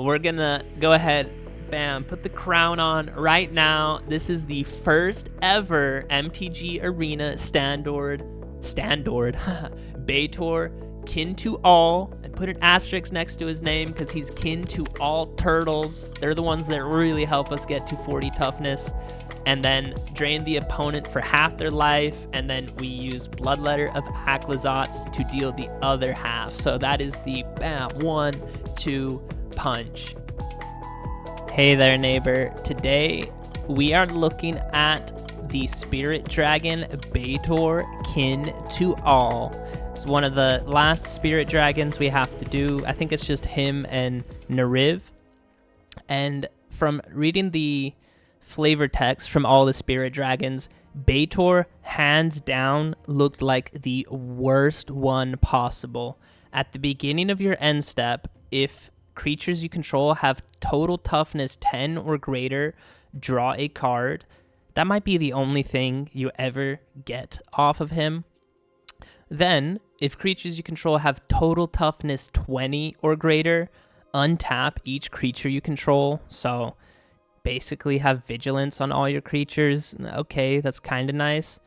we're gonna go ahead, bam, put the crown on right now. This is the first ever MTG Arena standard, Betor, kin to all, and put an asterisk next to his name because he's kin to all turtles. They're the ones that really help us get to 40 toughness. And then drain the opponent for half their life, and then we use Bloodletter of Aclazots to deal the other half. So that is the bam, 1-2 punch. Hey there, neighbor. Today we are looking at the Spirit Dragon Betor, kin to all. It's one of the last Spirit Dragons we have to do. I think it's just him and Nariv. And from reading the flavor text from all the Spirit Dragons, Betor hands down looked like the worst one possible. At the beginning of your end step, if creatures you control have total toughness 10 or greater, draw a card. That might be the only thing you ever get off of him. Then, if creatures you control have total toughness 20 or greater, untap each creature you control. So basically have vigilance on all your creatures. Okay, that's kind of nice.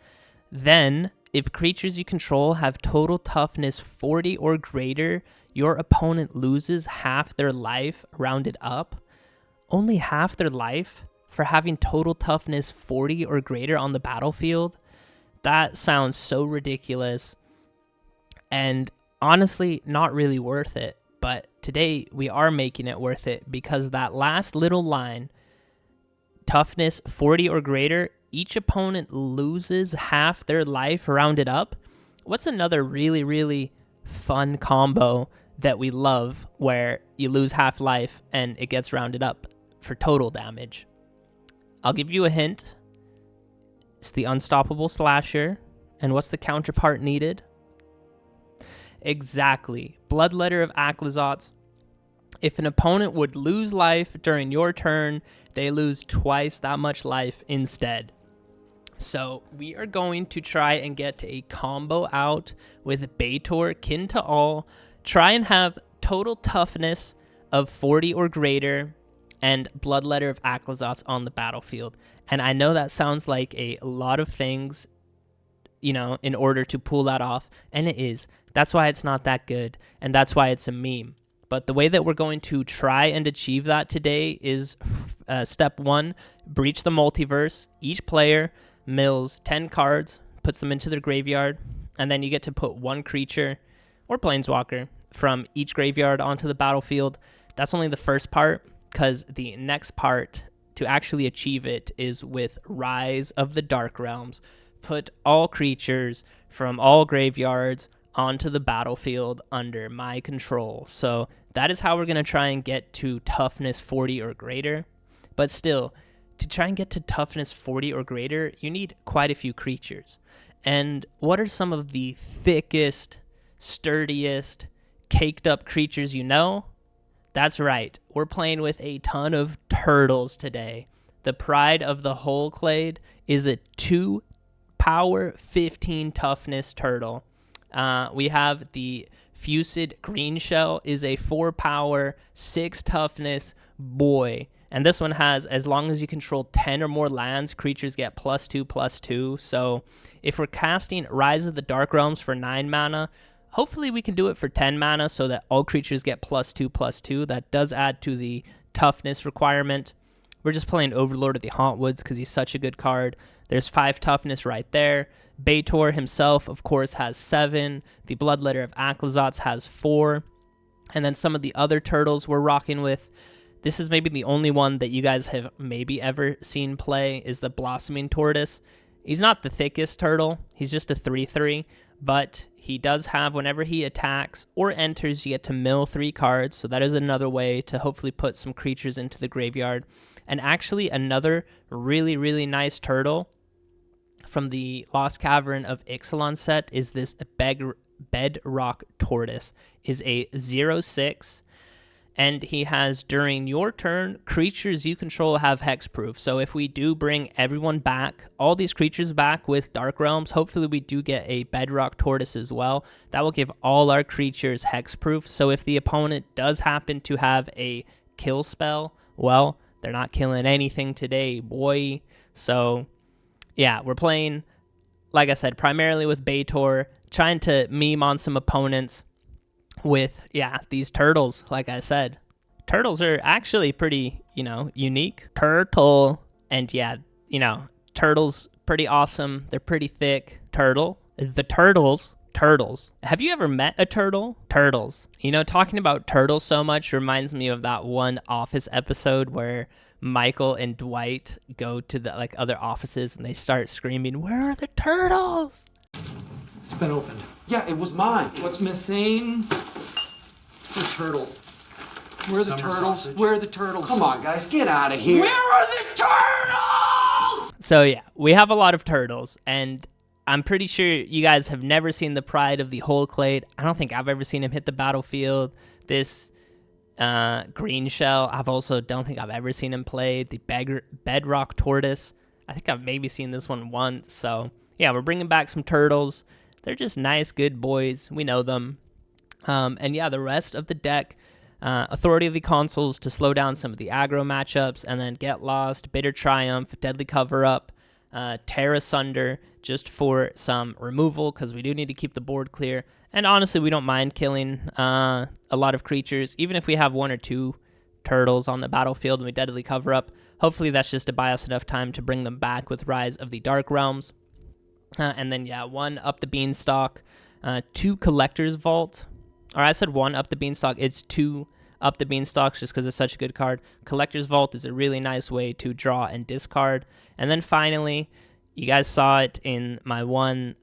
Then, if creatures you control have total toughness 40 or greater, your opponent loses half their life rounded up. Only half their life for having total toughness 40 or greater on the battlefield? That sounds so ridiculous and honestly not really worth it. But today we are making it worth it because that last little line, toughness 40 or greater, each opponent loses half their life rounded up. What's another really, really fun combo that we love where you lose half life and it gets rounded up for total damage? I'll give you a hint. It's the Unstoppable Slasher. And what's the counterpart needed? Exactly. Bloodletter of Aclazots. If an opponent would lose life during your turn, they lose twice that much life instead. So we are going to try and get a combo out with Betor, kin to all. Try and have total toughness of 40 or greater and Bloodletter of Aclazots on the battlefield. And I know that sounds like a lot of things, in order to pull that off. And it is. That's why it's not that good. And that's why it's a meme. But the way that we're going to try and achieve that today is step 1, Breach the Multiverse. Each player mills 10 cards, puts them into their graveyard, and then you get to put one creature or planeswalker from each graveyard onto the battlefield. That's only the first part, because the next part to actually achieve it is with Rise of the Dark Realms. Put all creatures from all graveyards onto the battlefield under my control. So that is how we're going to try and get to toughness 40 or greater. But still, to try and get to toughness 40 or greater, you need quite a few creatures. And what are some of the thickest, sturdiest, caked up creatures you know? That's right, we're playing with a ton of turtles today. The pride of the whole clade is a 2 power 15 toughness turtle. We have the Fused Green Shell is a 4 power 6 toughness boy. And this one has, as long as you control 10 or more lands, creatures get +2/+2. So if we're casting Rise of the Dark Realms for 9 mana, hopefully we can do it for 10 mana so that all creatures get +2/+2. That does add to the toughness requirement. We're just playing Overlord of the Hauntwoods because he's such a good card. There's 5 toughness right there. Betor himself, of course, has 7. The Bloodletter of Aclazots has 4. And then some of the other turtles we're rocking with. This is maybe the only one that you guys have maybe ever seen play is the Blossoming Tortoise. He's not the thickest turtle. He's just a 3/3. But he does have, whenever he attacks or enters, you get to mill 3 cards. So that is another way to hopefully put some creatures into the graveyard. And actually another really, really nice turtle from the Lost Cavern of Ixalan set is this Bedrock Tortoise. Is a 0/6. And he has, during your turn, creatures you control have hexproof. So if we do bring everyone back, all these creatures back with Dark Realms, hopefully we do get a Bedrock Tortoise as well. That will give all our creatures hexproof. So if the opponent does happen to have a kill spell. Well, they're not killing anything today, boy. So, yeah, we're playing, like I said, primarily with Betor, trying to meme on some opponents with, yeah, these turtles, like I said. Turtles are actually pretty, unique. Turtle. And yeah, turtles, pretty awesome. They're pretty thick. Turtle. The turtles. Turtles. Have you ever met a turtle? Turtles. Talking about turtles so much reminds me of that one Office episode where Michael and Dwight go to the other offices and they start screaming, "Where are the turtles?" It's been opened. Yeah, it was mine. What's missing? The turtles. Where are the Summer turtles? sausage. Where are the turtles? Come on, guys, get out of here. Where are the turtles? So yeah, we have a lot of turtles, and I'm pretty sure you guys have never seen the pride of the Hulklade. I don't think I've ever seen him hit the battlefield. This green shell, don't think I've ever seen him play. The Bedrock Tortoise, I think I've maybe seen this one once. So yeah, we're bringing back some turtles. They're just nice, good boys. We know them. And yeah, the rest of the deck, Authority of the Consuls to slow down some of the aggro matchups, and then Get Lost, Bitter Triumph, Deadly Cover-Up, Tear Asunder, just for some removal, because we do need to keep the board clear. And honestly, we don't mind killing a lot of creatures, even if we have 1 or 2 turtles on the battlefield and we Deadly Cover-Up. Hopefully that's just to buy us enough time to bring them back with Rise of the Dark Realms. And then, yeah, 1 Up the Beanstalk, 2 Collector's Vault. Or I said 1 Up the Beanstalk. It's 2 Up the Beanstalks just because it's such a good card. Collector's Vault is a really nice way to draw and discard. And then finally, you guys saw it in my one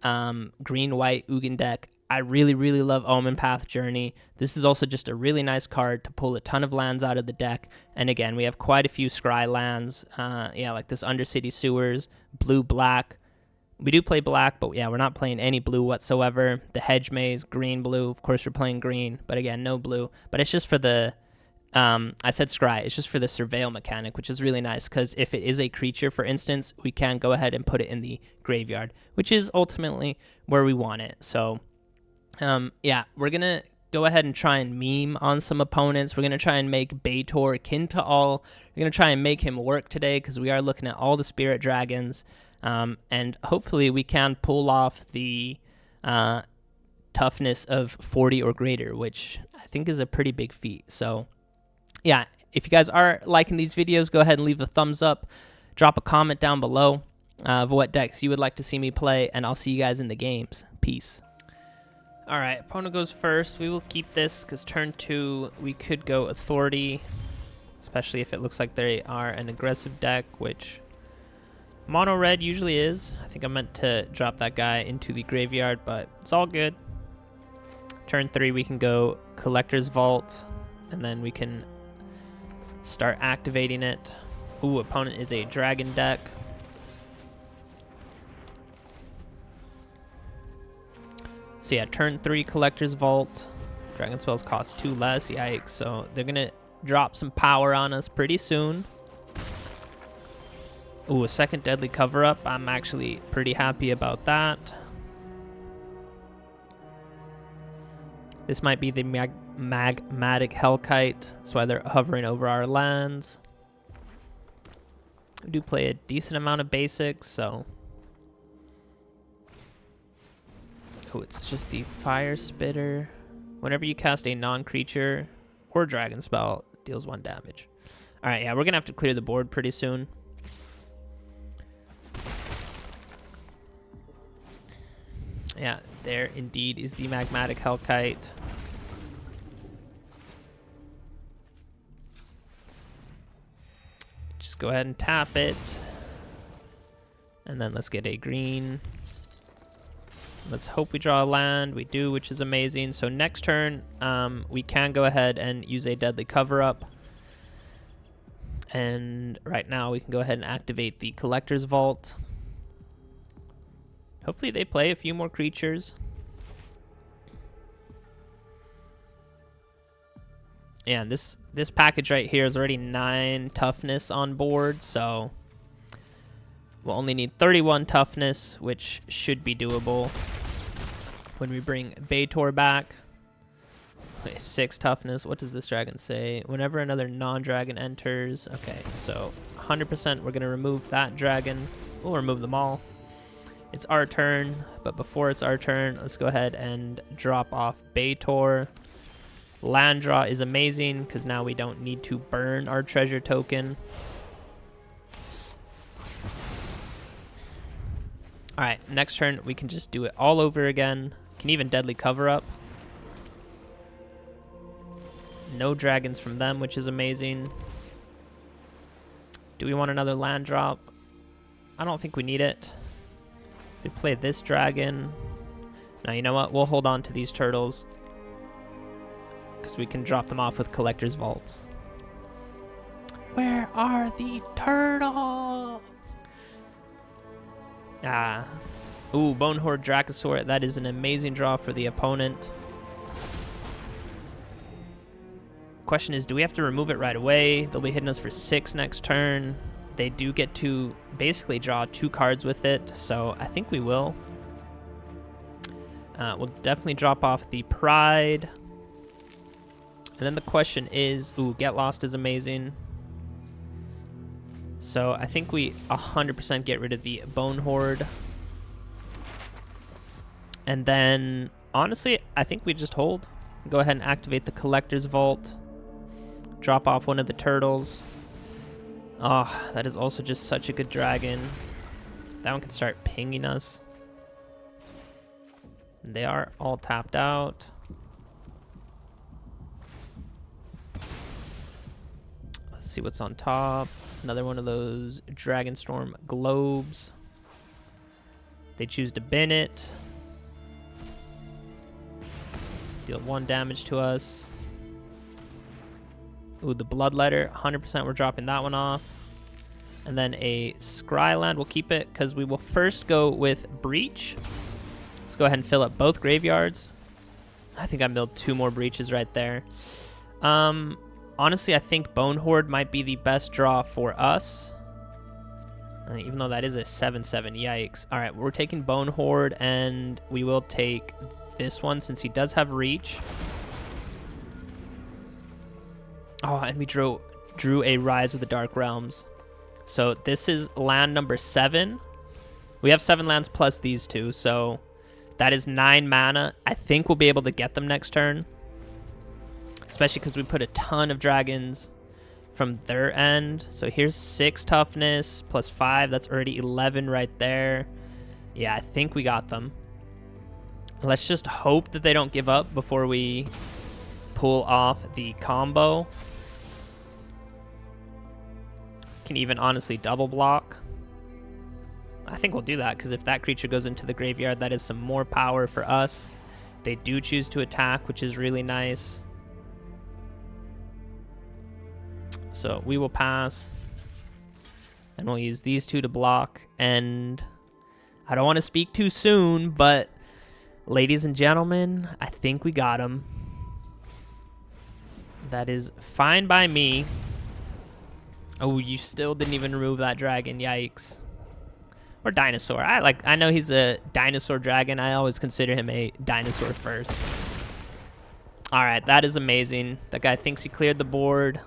green-white Ugin deck. I really, really love Omen Path Journey. This is also just a really nice card to pull a ton of lands out of the deck. And again, we have quite a few scry lands. Yeah, like this Undercity Sewers, blue-black. We do play black, but yeah, we're not playing any blue whatsoever. The Hedge Maze, green-blue. Of course, we're playing green, but again, no blue. But it's just for the, I said scry. It's just for the Surveil mechanic, which is really nice, because if it is a creature, for instance, we can go ahead and put it in the graveyard, which is ultimately where we want it. So, yeah, we're going to go ahead and try and meme on some opponents. We're going to try and make Betor akin to all. We're going to try and make him work today, because we are looking at all the Spirit Dragons. And hopefully we can pull off the toughness of 40 or greater, which I think is a pretty big feat. So, yeah, if you guys are liking these videos, go ahead and leave a thumbs up. Drop a comment down below of what decks you would like to see me play, and I'll see you guys in the games. Peace. All right, opponent goes first. We will keep this because turn 2, we could go Authority, especially if it looks like they are an aggressive deck, which mono red usually is. I think I meant to drop that guy into the graveyard, but it's all good. Turn 3, we can go Collector's Vault, and then we can start activating it. Ooh, opponent is a dragon deck. So yeah, turn 3, Collector's Vault. Dragon spells cost 2 less, yikes. So they're gonna drop some power on us pretty soon. Ooh, a second Deadly Cover-Up. I'm actually pretty happy about that. This might be the Magmatic Hellkite. That's why they're hovering over our lands. We do play a decent amount of basics, so... Oh, it's just the Fire Spitter. Whenever you cast a non-creature or dragon spell, it deals 1 damage. Alright, yeah, we're going to have to clear the board pretty soon. Yeah, there indeed is the Magmatic Hellkite. Just go ahead and tap it. And then let's get a green. Let's hope we draw a land. We do, which is amazing. So next turn, we can go ahead and use a Deadly Cover-Up. And right now, we can go ahead and activate the Collector's Vault. Hopefully they play a few more creatures. Yeah, and this package right here is already 9 toughness on board, so we'll only need 31 toughness, which should be doable when we bring Betor back. Okay, 6 toughness. What does this dragon say? Whenever another non-dragon enters. Okay, so 100% we're going to remove that dragon. We'll remove them all. It's our turn, but before it's our turn, let's go ahead and drop off Betor. Land draw is amazing because now we don't need to burn our treasure token. Alright, next turn we can just do it all over again. Can even deadly cover up. No dragons from them, which is amazing. Do we want another land drop? I don't think we need it. We play this dragon. Now, you know what? We'll hold on to these turtles because we can drop them off with Collector's Vault. Where are the turtles? Ah. Ooh, Bonehorde Dracosaur. That is an amazing draw for the opponent. Question is, do we have to remove it right away? They'll be hitting us for 6 next turn. They do get to basically draw 2 cards with it, so I think we will. We'll definitely drop off the Pride. And then the question is, ooh, Get Lost is amazing. So I think we 100% get rid of the Bonehorde. And then, honestly, I think we just hold. Go ahead and activate the Collector's Vault. Drop off one of the turtles. Oh, that is also just such a good dragon. That one can start pinging us. And they are all tapped out. Let's see what's on top. Another one of those Dragonstorm globes. They choose to bin it. Deal 1 damage to us. Ooh, the Bloodletter, 100% we're dropping that one off. And then a Scryland, we'll keep it because we will first go with Breach. Let's go ahead and fill up both graveyards. I think I milled 2 more Breaches right there. Honestly, I think Bonehorde might be the best draw for us. Even though that is a 7/7, yikes. All right, we're taking Bonehorde, and we will take this one since he does have reach. Oh, and we drew a Rise of the Dark Realms. So this is land number 7. We have 7 lands plus these 2, so that is 9 mana. I think we'll be able to get them next turn, especially because we put a ton of dragons from their end. So here's 6 toughness plus 5. That's already 11 right there. Yeah, I think we got them. Let's just hope that they don't give up before we pull off the combo. Can even honestly double block. I think we'll do that because if that creature goes into the graveyard, that is some more power for us. They do choose to attack, which is really nice. So we will pass. And we'll use these 2 to block. And I don't want to speak too soon, but ladies and gentlemen, I think we got him. That is fine by me. Oh, you still didn't even remove that dragon. Yikes. Or dinosaur. I know he's a dinosaur dragon. I always consider him a dinosaur first. All right, that is amazing. That guy thinks he cleared the board.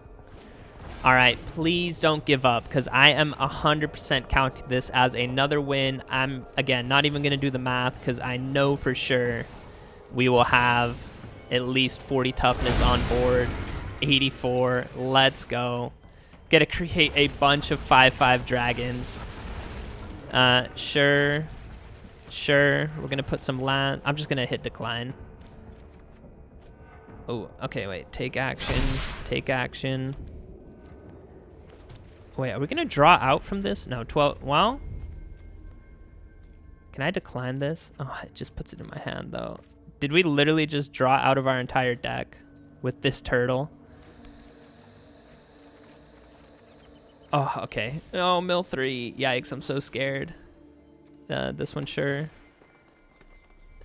All right, please don't give up because I am 100% counting this as another win. I'm, again, not even going to do the math because I know for sure we will have at least 40 toughness on board. 84. Let's go. Get to create a bunch of 5/5 dragons. Sure. We're going to put some land. I'm just going to hit decline. Oh, okay, wait. Take action. Wait, are we going to draw out from this? No, 12. Well, can I decline this? Oh, it just puts it in my hand, though. Did we literally just draw out of our entire deck with this turtle? Oh, okay. Oh, mill 3. Yikes, I'm so scared. This one, sure.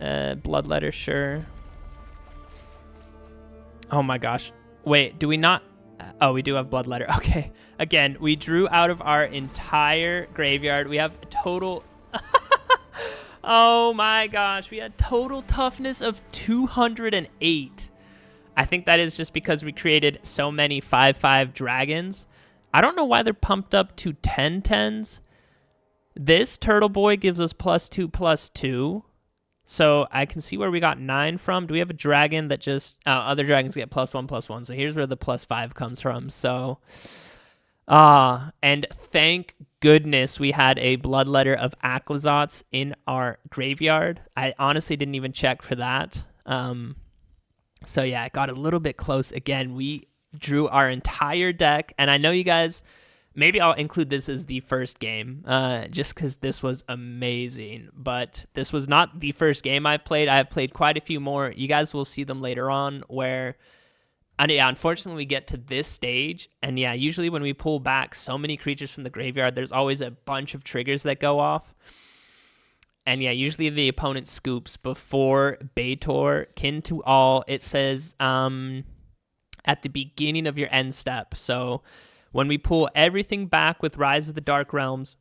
Bloodletter, sure. Oh my gosh. Wait, do we not? Oh, we do have Bloodletter. Okay. Again, we drew out of our entire graveyard. We have total... Oh my gosh. We had total toughness of 208. I think that is just because we created so many 5/5 dragons. I don't know why they're pumped up to 10/10s. This turtle boy gives us +2/+2. So I can see where we got 9 from. Do we have a dragon that just... other dragons get +1/+1. So here's where the +5 comes from. So... and thank goodness we had a Bloodletter of Aclazots in our graveyard. I honestly didn't even check for that. So yeah, it got a little bit close. Again, we drew our entire deck, and I know you guys, maybe I'll include this as the first game, just because this was amazing. But this was not the first game I've played. I have played quite a few more. You guys will see them later on where... And yeah, unfortunately, we get to this stage, and yeah, usually when we pull back so many creatures from the graveyard, there's always a bunch of triggers that go off. And yeah, usually the opponent scoops before Betor, kin to all. It says at the beginning of your end step. So when we pull everything back with Rise of the Dark Realms,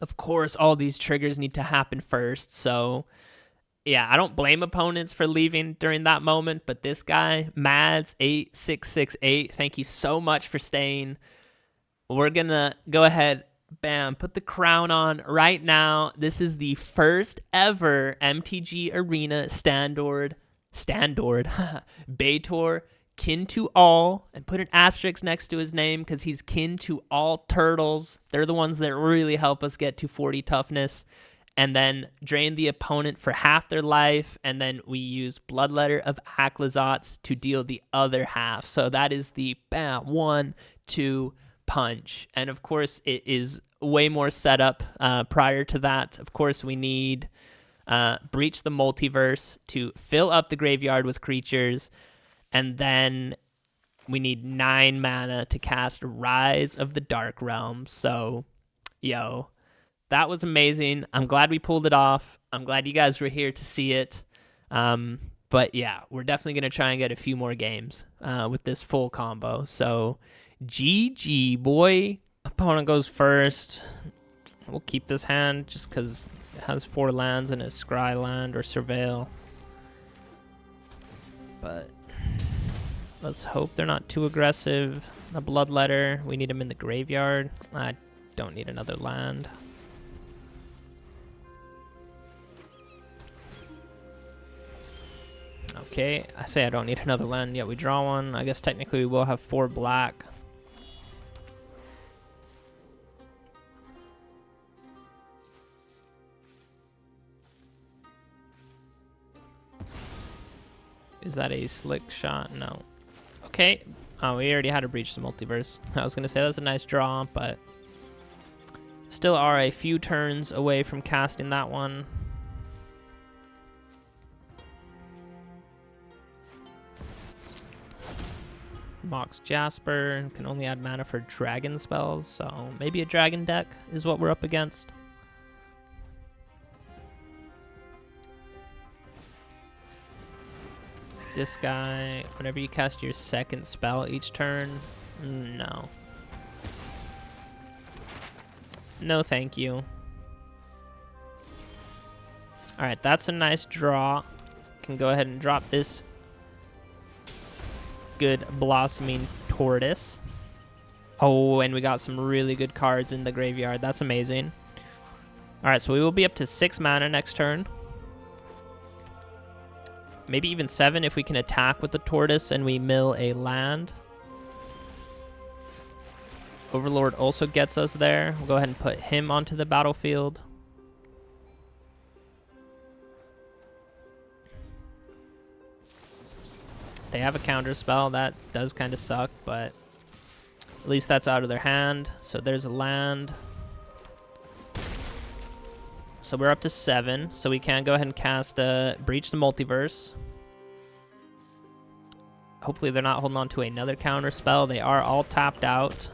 of course, all these triggers need to happen first. So... yeah, I don't blame opponents for leaving during that moment, but this guy, Mads8668, thank you so much for staying. We're going to go ahead, bam, put the crown on right now. This is the first ever MTG Arena standard, Betor, kin to all, and put an asterisk next to his name because he's kin to all turtles. They're the ones that really help us get to 40 toughness. And then drain the opponent for half their life, and then we use Bloodletter of Aclazots to deal the other half. So that is the bam, 1-2 punch. And of course, it is way more setup prior to that. Of course, we need Breach the Multiverse to fill up the graveyard with creatures, and then we need 9 mana to cast Rise of the Dark Realms. So, yo... that was amazing. I'm glad we pulled it off. I'm glad you guys were here to see it. But yeah, we're definitely going to try and get a few more games with this full combo. So GG, boy. Opponent goes first. We'll keep this hand just because it has 4 lands and a scry land or surveil. But let's hope they're not too aggressive. A Bloodletter. We need them in the graveyard. I don't need another land. Okay, I say I don't need another land yet. We draw one. I guess technically we will have 4 black. Is that a slick shot? No. Okay. Oh, we already had a Breach the Multiverse. I was going to say that's a nice draw, but still are a few turns away from casting that one. Mox Jasper can only add mana for dragon spells, so maybe a dragon deck is what we're up against. This guy, whenever you cast your second spell each turn, no. No, thank you. Alright, that's a nice draw. Can go ahead and drop this good Blossoming Tortoise. Oh, and we got some really good cards in the graveyard. That's amazing. Alright, so we will be up to 6 mana next turn. Maybe even 7 if we can attack with the Tortoise and we mill a land. Overlord also gets us there. We'll go ahead and put him onto the battlefield. They have a counter spell. That does kind of suck, but at least that's out of their hand. So there's a land. So we're up to 7. So we can go ahead and cast Breach the Multiverse. Hopefully they're not holding on to another counter spell. They are all tapped out.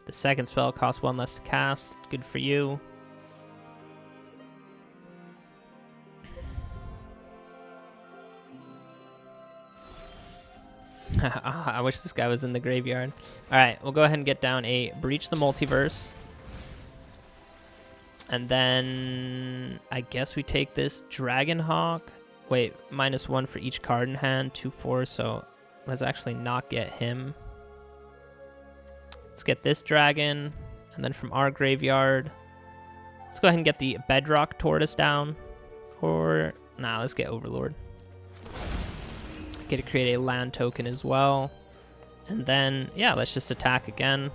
The second spell costs 1 less to cast. Good for you. I wish this guy was in the graveyard. Alright, we'll go ahead and get down a Breach the Multiverse. And then I guess we take this Dragon Hawk. Wait, -1 for each card in hand, 2/4. So let's actually not get him. Let's get this dragon, and then from our graveyard, let's go ahead and get the Bedrock Tortoise down. Or, nah, let's get Overlord. Get to create a land token as well. And then, yeah, let's just attack again.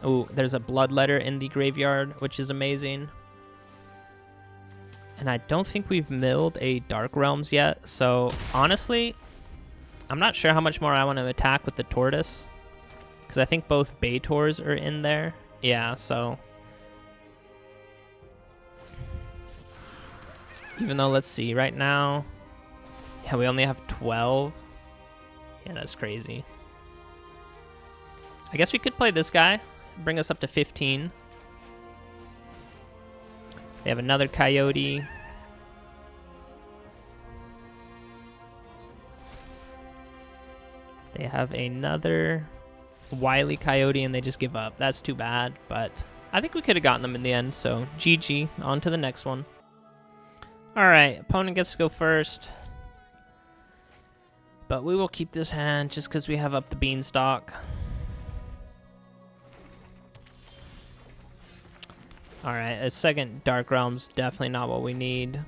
Oh, there's a Bloodletter in the graveyard, which is amazing. And I don't think we've milled a Dark Realms yet. So, honestly, I'm not sure how much more I want to attack with the Tortoise. Because I think both Betors are in there. Yeah, so... Even though, let's see, right now... Yeah, we only have 12. Yeah, that's crazy. I guess we could play this guy. Bring us up to 15. They have another Coyote. They have another wily Coyote, and they just give up. That's too bad, but I think we could have gotten them in the end, so GG. On to the next one. Alright, opponent gets to go first. But we will keep this hand just because we have Up the Beanstalk. Alright, a second Dark Realm's definitely not what we need.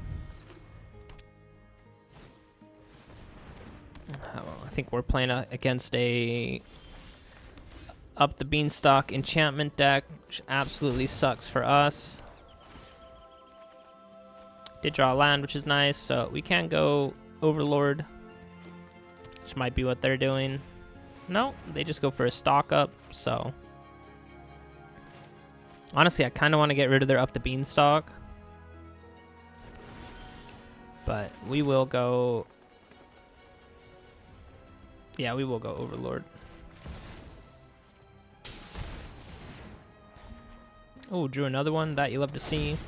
I think we're playing against a Up the Beanstalk enchantment deck, which absolutely sucks for us. Did draw a land, which is nice, so we can go Overlord, which might be what they're doing. No, they just go for a stock up, so... Honestly, I kind of want to get rid of their Up the Beanstalk. But we will go... Yeah, we will go Overlord. Oh, drew another one. That you love to see.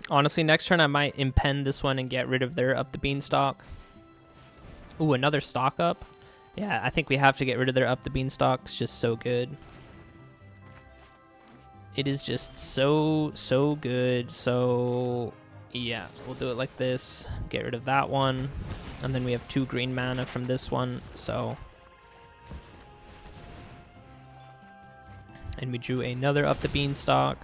Honestly, next turn I might impend this one and get rid of their Up the Beanstalk. Ooh, another stock up. Yeah, I think we have to get rid of their Up the Beanstalk. It's just so good. It is just so good. So, yeah, we'll do it like this. Get rid of that one. And then we have 2 green mana from this one, so... And we drew another Up the Beanstalk.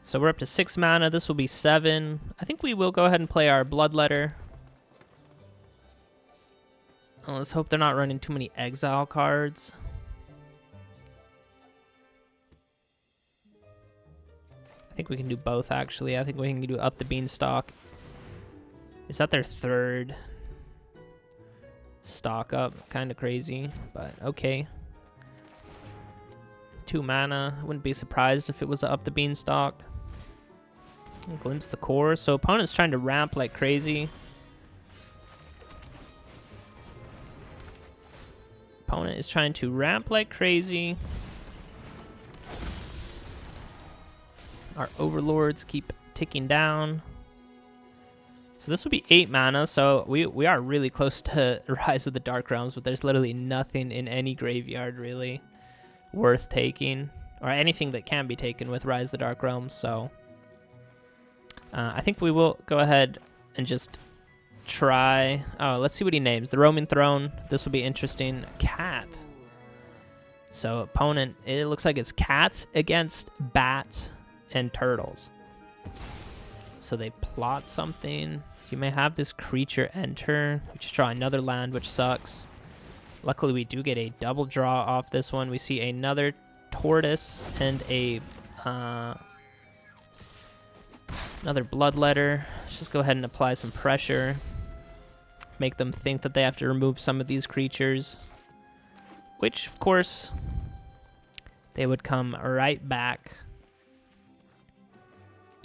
So we're up to 6 mana. This will be 7. I think we will go ahead and play our Bloodletter. Let's hope they're not running too many exile cards. I think we can do both, actually. I think we can do Up the Beanstalk. Is that their 3rd stock up? Kind of crazy, but okay. 2 mana. I wouldn't be surprised if it was Up the Beanstalk. Glimpse the Core. So opponent's trying to ramp like crazy. Opponent is trying to ramp like crazy. Our Overlords keep ticking down. So this will be 8 mana, so we are really close to Rise of the Dark Realms, but there's literally nothing in any graveyard really worth taking, or anything that can be taken with Rise of the Dark Realms, so I think we will go ahead and just try... Oh, let's see what he names. The Roman Throne. This will be interesting. Cat. So opponent, it looks like it's cats against bats and turtles. So they plot something. You may have this creature enter. We just draw another land, which sucks. Luckily, we do get a double draw off this one. We see another tortoise and a another Bloodletter. Let's just go ahead and apply some pressure. Make them think that they have to remove some of these creatures. Which, of course, they would come right back.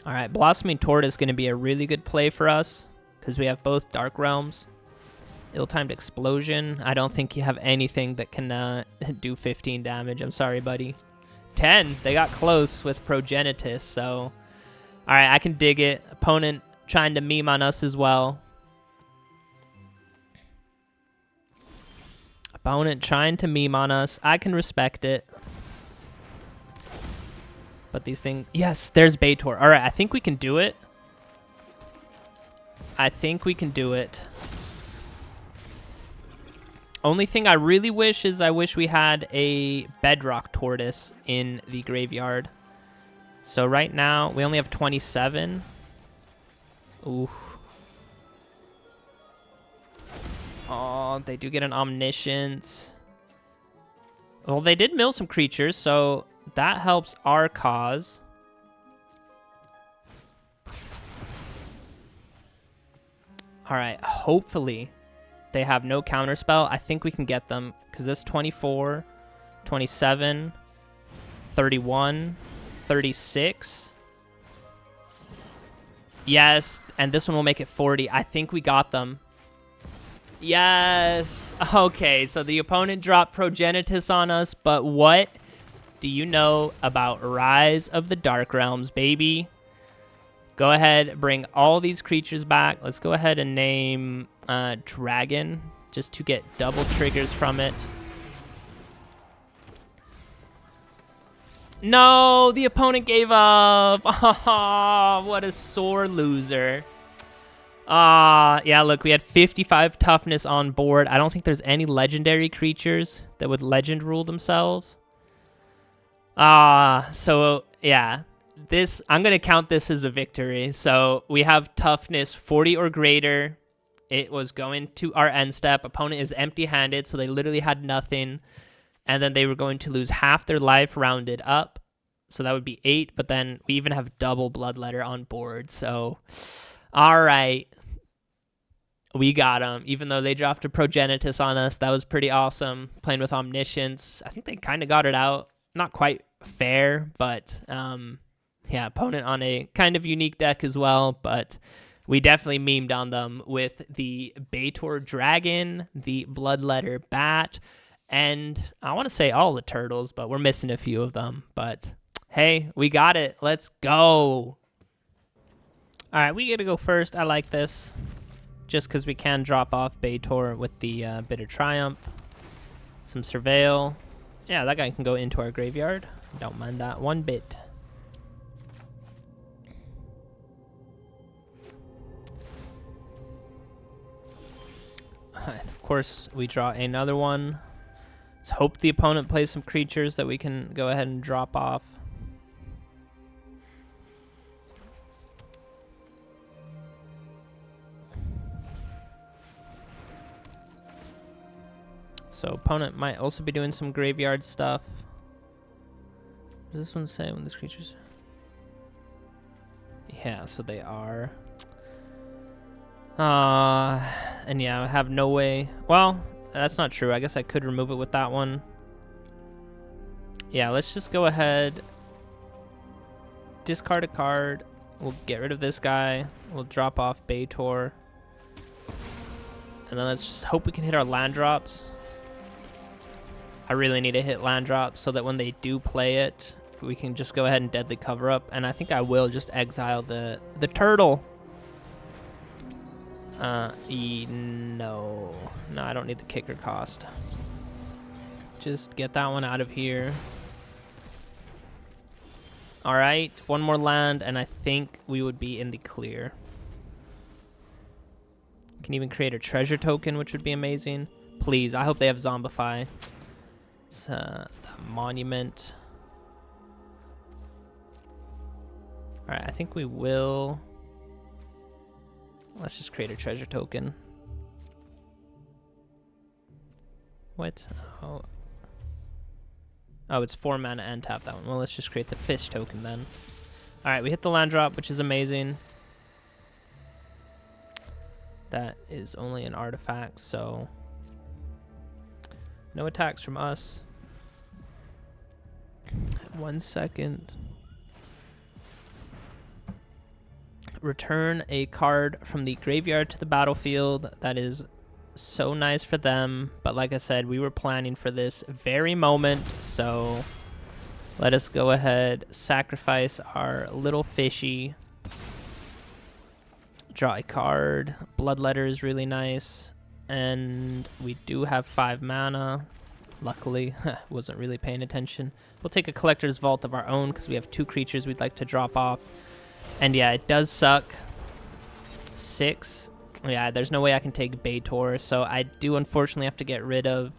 Alright, Blossoming Tortoise is going to be a really good play for us, because we have both Dark Realms. Ill-timed Explosion. I don't think you have anything that can do 15 damage. I'm sorry, buddy. 10. They got close with Progenitus, so... Alright, I can dig it. Opponent trying to meme on us as well. Opponent trying to meme on us. I can respect it. But these things... Yes, there's Betor. All right, I think we can do it. I think we can do it. Only thing I really wish is I wish we had a Bedrock Tortoise in the graveyard. So right now, we only have 27. Ooh. Oh, they do get an Omniscience. Well, they did mill some creatures, so that helps our cause. All right, hopefully they have no counterspell. I think we can get them because this 24, 27, 31, 36. Yes, and this one will make it 40. I think we got them. Yes. Okay, so the opponent dropped Progenitus on us, but what do you know about Rise of the Dark Realms, baby? Go ahead, bring all these creatures back. Let's go ahead and name Dragon, just to get double triggers from it. No, the opponent gave up. Oh, what a sore loser. Yeah, look, we had 55 toughness on board. I don't think there's any legendary creatures that would legend rule themselves. So yeah, this, I'm going to count this as a victory. So we have toughness 40 or greater. It was going to our end step. Opponent is empty-handed, so they literally had nothing. And then they were going to lose half their life rounded up. So that would be 8, but then we even have double Bloodletter on board. So, all right. We got them. Even though they dropped a Progenitus on us, that was pretty awesome. Playing with Omniscience. I think they kind of got it out. Not quite fair, but yeah, opponent on a kind of unique deck as well. But we definitely memed on them with the Betor Dragon, the Bloodletter Bat, and I want to say all the turtles, but we're missing a few of them. But hey, we got it. Let's go. All right, we get to go first. I like this. Just because we can drop off Betor with the Bitter Triumph. Some Surveil. Yeah, that guy can go into our graveyard. Don't mind that one bit. And of course, we draw another one. Let's hope the opponent plays some creatures that we can go ahead and drop off. So opponent might also be doing some graveyard stuff. What does this one say when these creatures? Yeah, so they are. And yeah, I have no way. Well, that's not true. I guess I could remove it with that one. Yeah, let's just go ahead. Discard a card. We'll get rid of this guy. We'll drop off Betor. And then let's just hope we can hit our land drops. I really need to hit land drops so that when they do play it, we can just go ahead and deadly cover up. And I think I will just exile the turtle. No, I don't need the kicker cost. Just get that one out of here. All right, one more land, and I think we would be in the clear. Can even create a treasure token, which would be amazing. Please, I hope they have Zombify. It's the monument. All right, I think we will. Let's just create a treasure token. What? Oh, it's 4 mana and tap that one. Well, let's just create the fish token then. All right, we hit the land drop, which is amazing. That is only an artifact, so no attacks from us. 1 second. Return a card from the graveyard to the battlefield. That is so nice for them. But like I said, we were planning for this very moment. So let us go ahead, sacrifice our little fishy. Draw a card. Bloodletter is really nice. And we do have 5 mana. Luckily, wasn't really paying attention. We'll take a Collector's Vault of our own because we have 2 creatures we'd like to drop off. And yeah, it does suck. 6. Yeah, there's no way I can take Betor, so I do unfortunately have to get rid of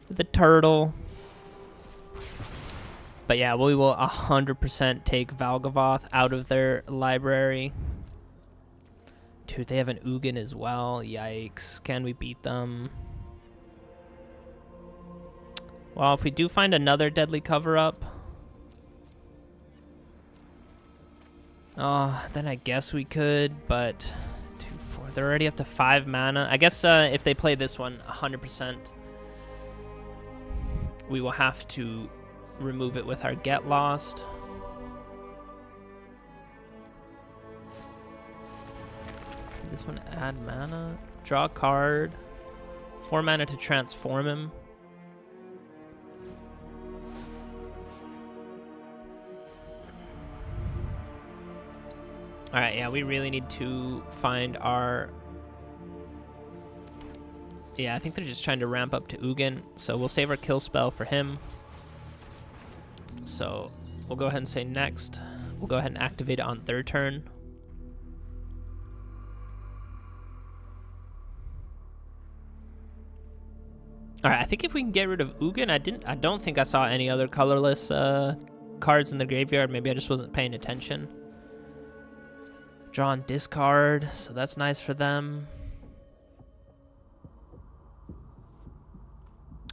the turtle. But yeah, we will 100% take Valgavoth out of their library. Dude, they have an Ugin as well. Yikes. Can we beat them? Well, if we do find another deadly cover-up, then I guess we could, but 2, 4, they're already up to 5 mana. I guess if they play this one 100%, we will have to remove it with our Get Lost. Did this one add mana? Draw a card. 4 mana to transform him. Alright, yeah, we really need to find our... Yeah, I think they're just trying to ramp up to Ugin, so we'll save our kill spell for him. So we'll go ahead and say next. We'll go ahead and activate it on their turn. Alright, I think if we can get rid of Ugin, I don't think I saw any other colorless cards in the graveyard. Maybe I just wasn't paying attention. Draw and discard, so that's nice for them.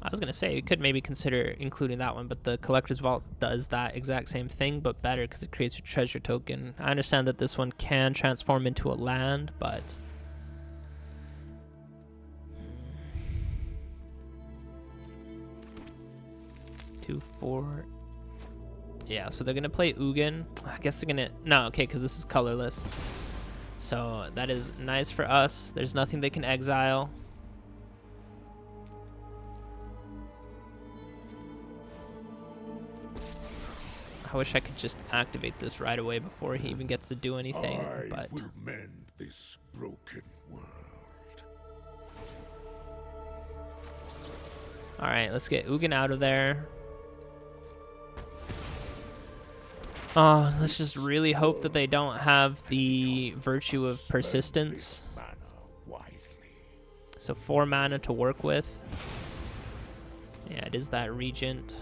I was going to say, you could maybe consider including that one, but the Collector's Vault does that exact same thing, but better because it creates a treasure token. I understand that this one can transform into a land, but... 2, 4... Yeah, so they're going to play Ugin. I guess they're going to... No, okay, because this is colorless. So that is nice for us. There's nothing they can exile. I wish I could just activate this right away before he even gets to do anything, but... will mend this broken world. Alright, let's get Ugin out of there. Oh, let's just really hope that they don't have the virtue of persistence. So 4 mana to work with. Yeah, it is that Regent.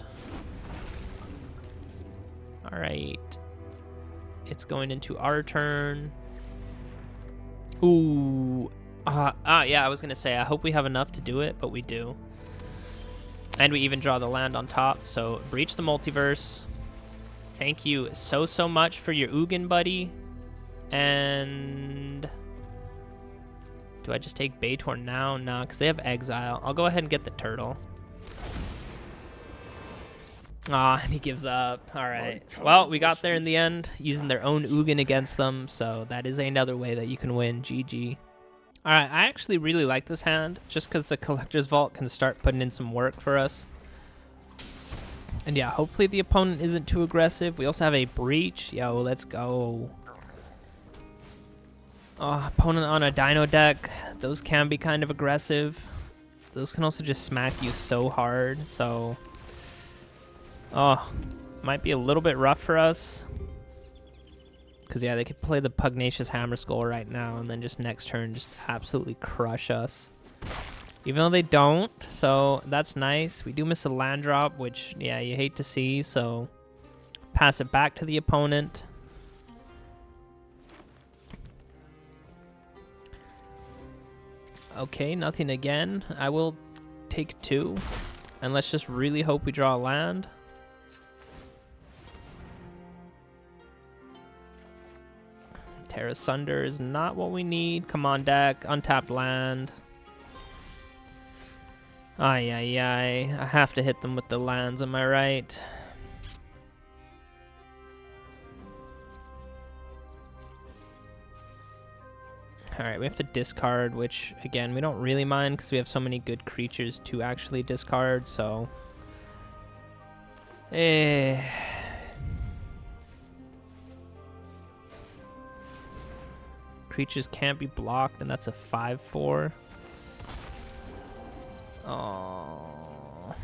Alright. It's going into our turn. Ooh. Yeah, I was going to say, I hope we have enough to do it, but we do. And we even draw the land on top. So, Breach the Multiverse. Thank you so much for your Ugin, buddy. And... do I just take Betor now? No, because they have Exile. I'll go ahead and get the turtle. Ah, and he gives up. All right. Well, we got there in the end, using their own Ugin against them, so that is another way that you can win. GG. All right, I actually really like this hand, just because the Collector's Vault can start putting in some work for us. And yeah, hopefully the opponent isn't too aggressive. We also have a Breach. Yo, let's go. Oh, opponent on a Dino deck. Those can be kind of aggressive. Those can also just smack you so hard, so... oh, might be a little bit rough for us. Because, yeah, they could play the Pugnacious Hammerskull right now and then just next turn just absolutely crush us. Even though they don't, so that's nice. We do miss a land drop, which, yeah, you hate to see, so pass it back to the opponent. Okay, nothing again. I will take 2, and let's just really hope we draw a land. Tear Asunder is not what we need. Come on, deck. Untapped land. Ay, ay, ay. I have to hit them with the lands, am I right? Alright, we have to discard, which, again, we don't really mind because we have so many good creatures to actually discard, so... Creatures can't be blocked, and that's a 5/4. Oh.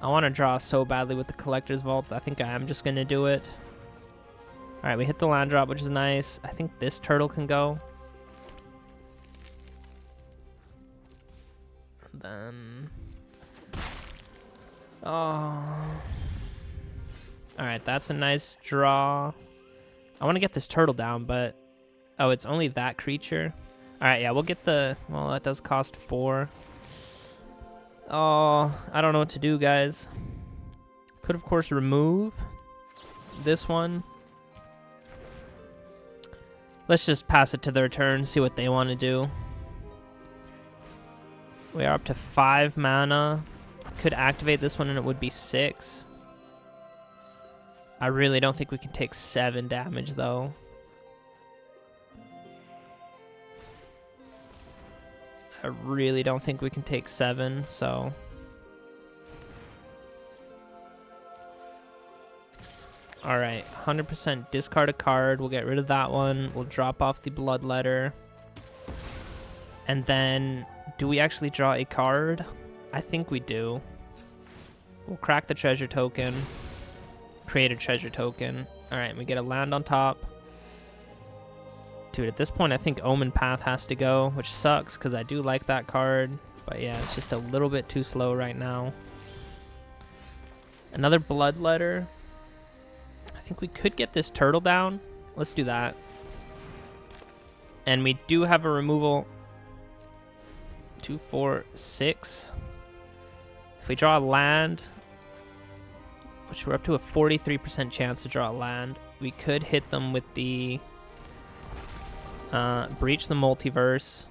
I want to draw so badly with the Collector's Vault. I think I am just going to do it. All right, we hit the land drop, which is nice. I think this turtle can go. And then... oh. All right, that's a nice draw. I want to get this turtle down, but... oh, it's only that creature. All right, yeah, we'll get the... well, that does cost 4. Oh, I don't know what to do, guys. Could, of course, remove this one. Let's just pass it to their turn, see what they want to do. We are up to 5 mana. Could activate this one and it would be 6. I really don't think we can take 7 damage, though. I really don't think we can take 7, so... alright, 100% discard a card. We'll get rid of that one. We'll drop off the Bloodletter. And then, do we actually draw a card? I think we do. We'll crack the treasure token. Create a treasure token. Alright, we get a land on top. Dude, at this point, I think Omen Path has to go, which sucks, because I do like that card. But yeah, it's just a little bit too slow right now. Another Bloodletter. I think we could get this turtle down. Let's do that. And we do have a removal. 2, 4, 6. If we draw a land, which we're up to a 43% chance to draw a land, we could hit them with the... Breach the Multiverse.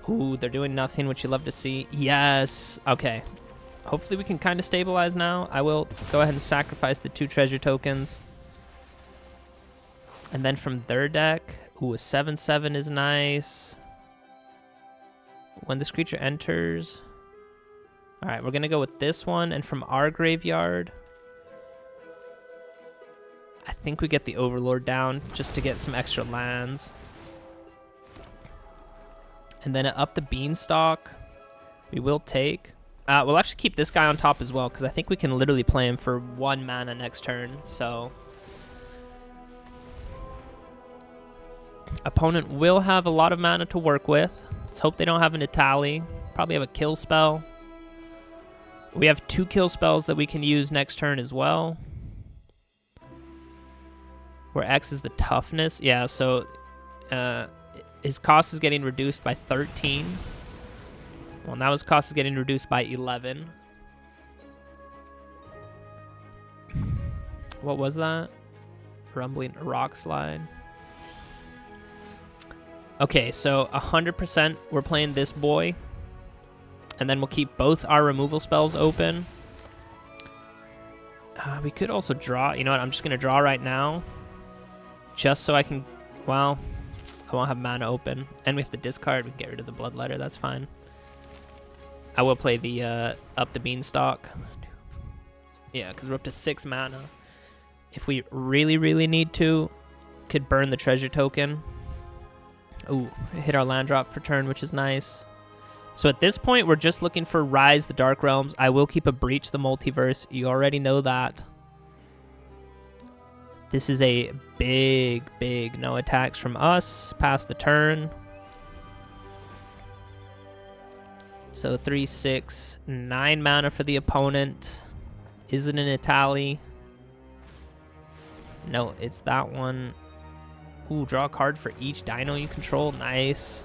Ooh, they're doing nothing, which you love to see. Yes! Okay. Hopefully we can kind of stabilize now. I will go ahead and sacrifice the 2 treasure tokens. And then from their deck, ooh, a 7/7 is nice. When this creature enters... alright, we're going to go with this one. And from our graveyard... I think we get the Overlord down just to get some extra lands. And then Up the Beanstalk, we will take. We'll actually keep this guy on top as well, because I think we can literally play him for 1 mana next turn. So, opponent will have a lot of mana to work with. Let's hope they don't have an Itali. Probably have a kill spell. We have 2 kill spells that we can use next turn as well. Where X is the toughness. Yeah, so his cost is getting reduced by 13. Well, now his cost is getting reduced by 11. What was that? Rumbling Rock Slide. Okay, so 100% we're playing this boy. And then we'll keep both our removal spells open. We could also draw. You know what? I'm just going to draw right now. Just so I can, well, I won't have mana open. And we have to discard. We can get rid of the Bloodletter. That's fine. I will play the Up the Beanstalk. Yeah, because we're up to 6 mana. If we really, really need to, could burn the treasure token. Ooh, hit our land drop for turn, which is nice. So at this point, we're just looking for Rise the Dark Realms. I will keep a Breach the Multiverse. You already know that. This is a big, big no attacks from us. Pass the turn. So 3, 6, 9 mana for the opponent. Is it an Itali? No, it's that one. Ooh, draw a card for each dino you control. Nice.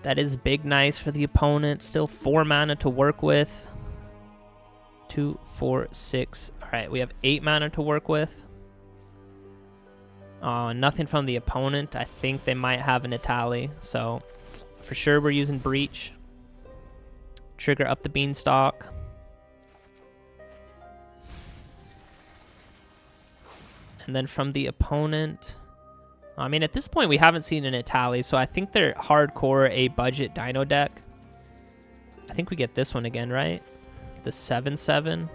That is big nice for the opponent. Still 4 mana to work with. 2, 4, 6. Alright, we have 8 mana to work with. Nothing from the opponent. I think they might have an Itali. So, for sure we're using Breach. Trigger Up the Beanstalk. And then from the opponent... I mean, at this point, we haven't seen an Itali, so I think they're hardcore a budget dino deck. I think we get this one again, right? The 7/7.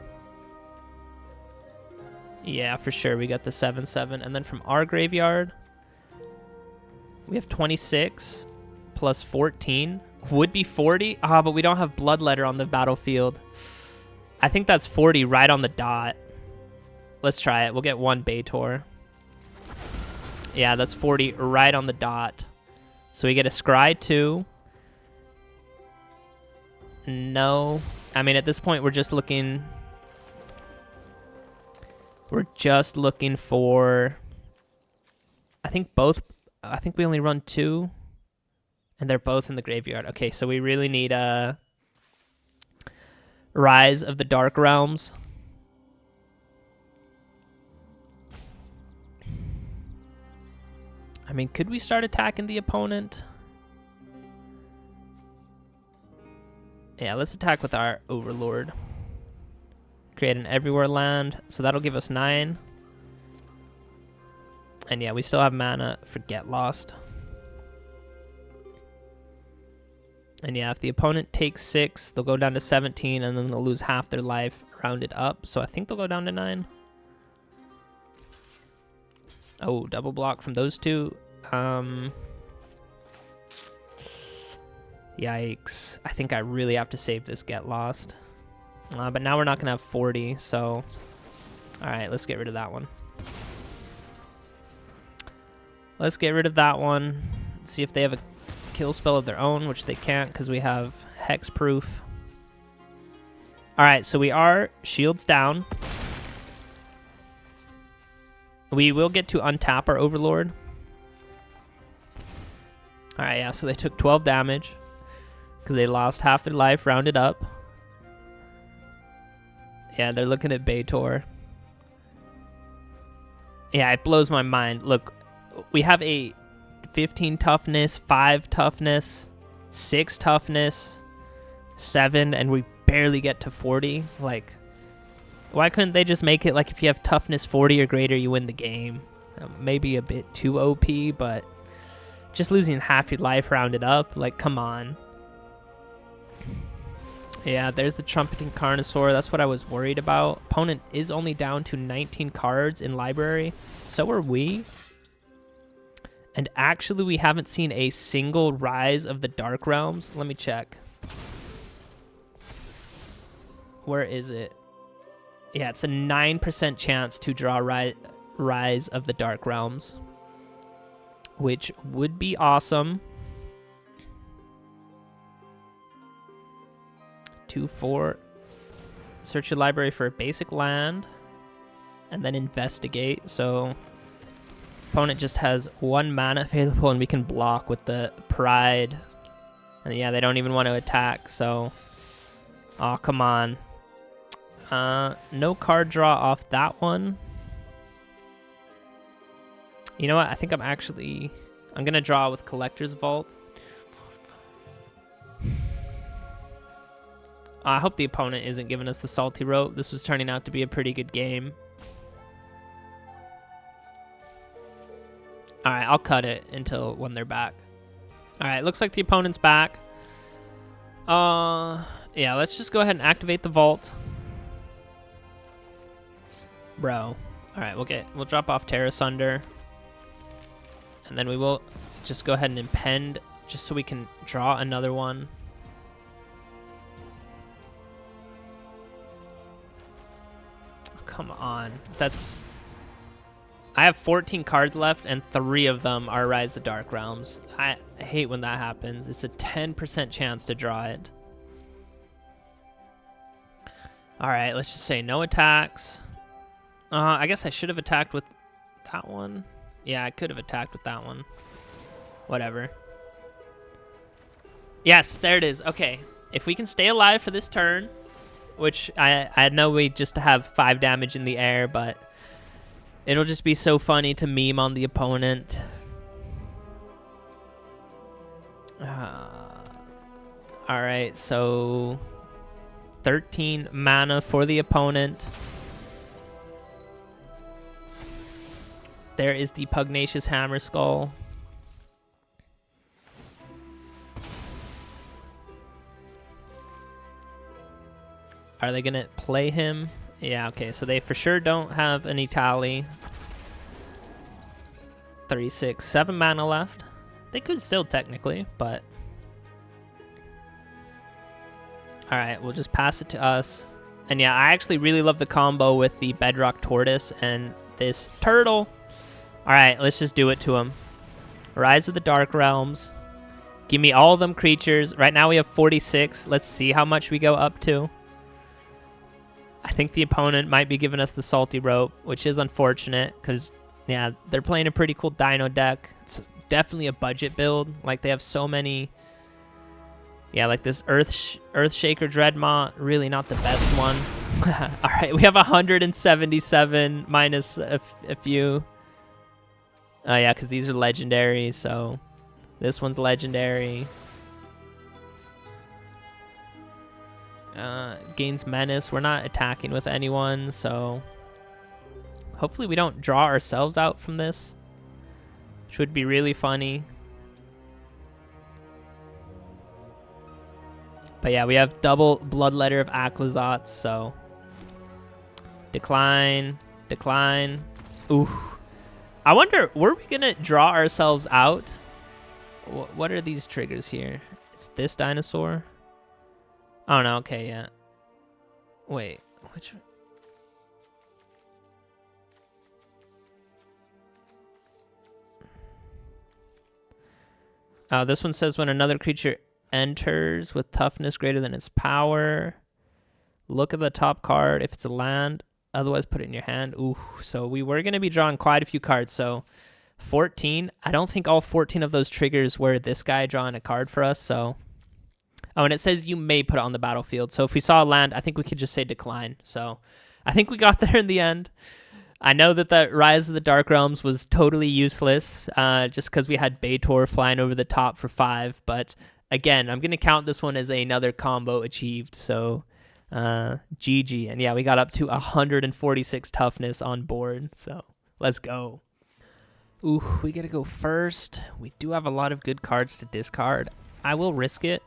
Yeah, for sure, we got the 7/7. And then from our graveyard, we have 26 plus 14 would be 40. Ah, but we don't have Bloodletter on the battlefield. I think that's 40 right on the dot. Let's try it. We'll get 1 Betor. Yeah, that's 40 right on the dot. So we get a Scry 2. No. I mean, at this point, we're just looking... We're just looking for... I think both... I think we only run 2. And they're both in the graveyard. Okay, so we really need a... Rise of the Dark Realms. I mean, could we start attacking the opponent? Yeah, let's attack with our Overlord. Create an everywhere land, so that'll give us 9. And yeah, we still have mana for Get Lost. And yeah, if the opponent takes 6, they'll go down to 17, and then they'll lose half their life rounded up. So I think they'll go down to 9. Oh, double block from those two. Yikes. I think I really have to save this Get Lost. But now we're not going to have 40, so... Alright, let's get rid of that one. Let's get rid of that one. Let's see if they have a kill spell of their own, which they can't because we have Hexproof. Alright, so we are shields down. We will get to untap our Overlord. Alright, yeah, so they took 12 damage because they lost half their life rounded up. Yeah, they're looking at Betor. Yeah, it blows my mind. Look, we have a 15 toughness, 5 toughness, 6 toughness, 7, and we barely get to 40. Like, why couldn't they just make it like if you have toughness 40 or greater, you win the game? Maybe a bit too OP, but just losing half your life rounded up, like, come on. Yeah, there's the Trumpeting Carnosaur. That's what I was worried about. Opponent is only down to 19 cards in library. So are we. And actually, we haven't seen a single Rise of the Dark Realms. Let me check. Where is it? Yeah, it's a 9% chance to draw Rise of the Dark Realms, which would be awesome. 2/4. Search your library for a basic land, and then investigate. So, opponent just has 1 mana available, and we can block with the Pride. And yeah, they don't even want to attack. So, oh come on. No card draw off that one. You know what? I think I'm gonna draw with Collector's Vault. I hope the opponent isn't giving us the salty rope. This was turning out to be a pretty good game. Alright, I'll cut it until when they're back. Alright, looks like the opponent's back. Yeah, let's just go ahead and activate the vault. Bro. Alright, we'll drop off Tear Asunder. And then we will just go ahead and impend just so we can draw another one. Come on. I have 14 cards left, and 3 of them are Rise the Dark Realms. I hate when that happens. It's a 10% chance to draw it. Alright, let's just say no attacks. I guess I should have attacked with that one. Yeah, I could have attacked with that one. Whatever. Yes, there it is. Okay. If we can stay alive for this turn, which I know we just have 5 damage in the air, but it'll just be so funny to meme on the opponent. Alright, so 13 mana for the opponent. There is the Pugnacious Hammer Skull. Are they going to play him? Yeah, okay, so they for sure don't have any tally. 3, 6, 7 mana left. They could still technically, but All right, we'll just pass it to us. And yeah, I actually really love the combo with the Bedrock Tortoise and this turtle. All right, let's just do it to him. Rise of the Dark Realms. Give me all of them creatures. Right now we have 46. Let's see how much we go up to. I think the opponent might be giving us the Salty Rope, which is unfortunate because, yeah, they're playing a pretty cool Dino deck. It's definitely a budget build. Like, they have so many... Yeah, like this Earthshaker Dreadmont, really not the best one. All right, we have 177 minus a few. Oh, yeah, because these are legendary, so this one's legendary. Gains Menace. We're not attacking with anyone, so hopefully we don't draw ourselves out from this, which would be really funny. But yeah, we have double Bloodletter of Aclazots, so decline, decline. Ooh. I wonder, were we going to draw ourselves out? What are these triggers here? It's this dinosaur? Oh, no, okay, yeah. Wait, which... This one says when another creature enters with toughness greater than its power, look at the top card if it's a land, otherwise put it in your hand. Ooh, so we were going to be drawing quite a few cards. So 14, I don't think all 14 of those triggers were this guy drawing a card for us. So, oh, and it says you may put it on the battlefield. So if we saw a land, I think we could just say decline. So I think we got there in the end. I know that the Rise of the Dark Realms was totally useless just because we had Betor flying over the top for 5, but again, I'm going to count this one as another combo achieved, so GG. And yeah, we got up to 146 toughness on board, so let's go. Ooh, we got to go first. We do have a lot of good cards to discard. I will risk it.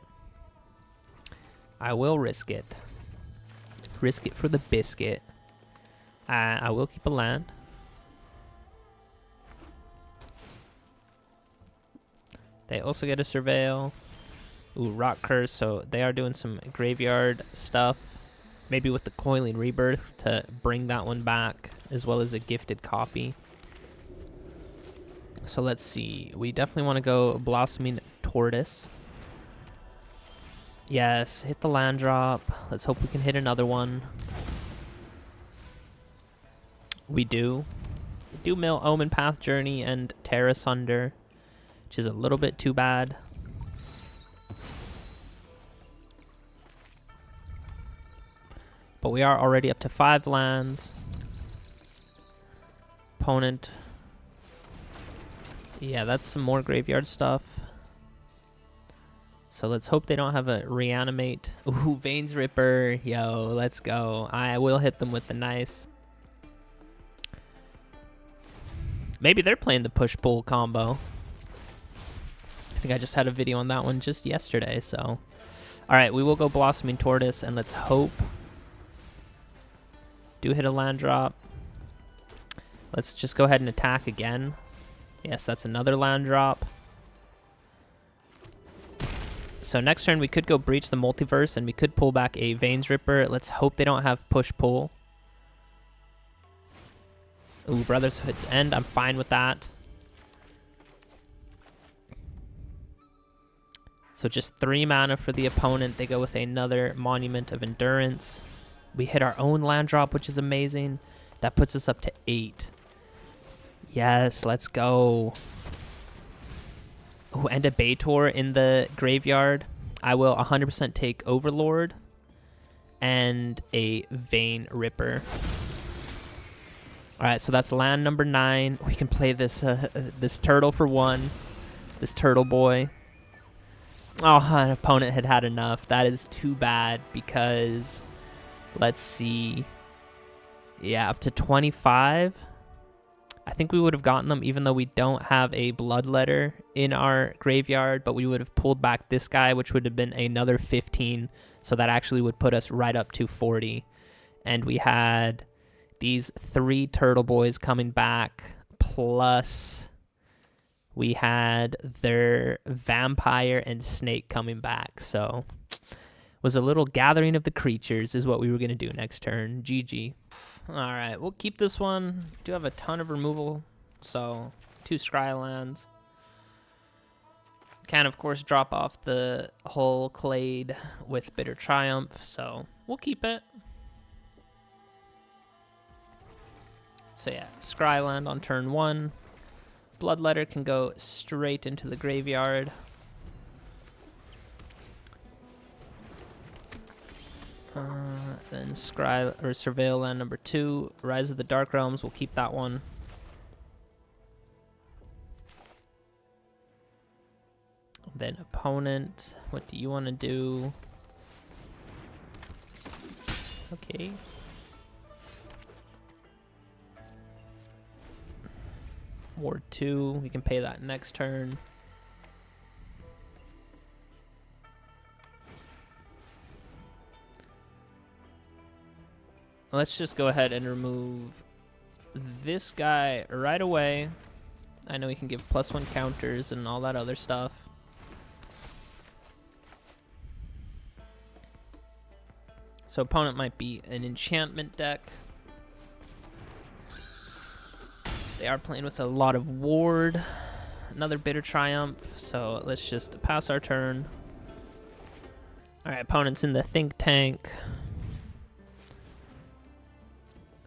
I will risk it. Risk it for the biscuit. I will keep a land. They also get a Surveil. Ooh, Rock Curse, so they are doing some graveyard stuff. Maybe with the Coiling Rebirth to bring that one back, as well as a gifted copy. So let's see. We definitely want to go Blossoming Tortoise. Yes, hit the land drop. Let's hope we can hit another one. We do. We do mill Omen Path Journey and Tear Asunder, which is a little bit too bad. But we are already up to 5 lands. Opponent. Yeah, that's some more graveyard stuff. So let's hope they don't have a reanimate. Ooh, Veins Ripper. Yo, let's go. I will hit them with the nice. Maybe they're playing the push-pull combo. I think I just had a video on that one just yesterday, so. All right, we will go Blossoming Tortoise, and let's hope. Do hit a land drop. Let's just go ahead and attack again. Yes, that's another land drop. So next turn we could go Breach the Multiverse and we could pull back a Veins Ripper. Let's hope they don't have push-pull. Ooh, Brotherhood's End. I'm fine with that. So just 3 mana for the opponent. They go with another Monument of Endurance. We hit our own land drop, which is amazing. That puts us up to 8. Yes, let's go. Oh, and a Betor in the graveyard. I will 100% take Overlord and a Vein Ripper. All right, so that's land number 9. We can play this this turtle for 1. This turtle boy. Oh, an opponent had had enough. That is too bad because, let's see. Yeah, up to 25. I think we would have gotten them even though we don't have a Bloodletter in our graveyard, but we would have pulled back this guy, which would have been another 15. So that actually would put us right up to 40. And we had these 3 turtle boys coming back, plus we had their vampire and snake coming back. So was a little gathering of the creatures is what we were going to do next turn. GG. All right, we'll keep this one. We do have a ton of removal, so 2 scry lands. Can, of course, drop off the whole Clade with Bitter Triumph, so we'll keep it. So yeah, scry land on turn 1. Bloodletter can go straight into the graveyard. Then scry or surveil land number 2. Rise of the Dark Realms, we'll keep that one. Then opponent, what do you want to do? Okay. Ward 2, we can pay that next turn. Let's just go ahead and remove this guy right away. I know we can give +1 counters and all that other stuff. So opponent might be an enchantment deck. They are playing with a lot of ward. Another Bitter Triumph. So let's just pass our turn. Alright, opponent's in the think tank.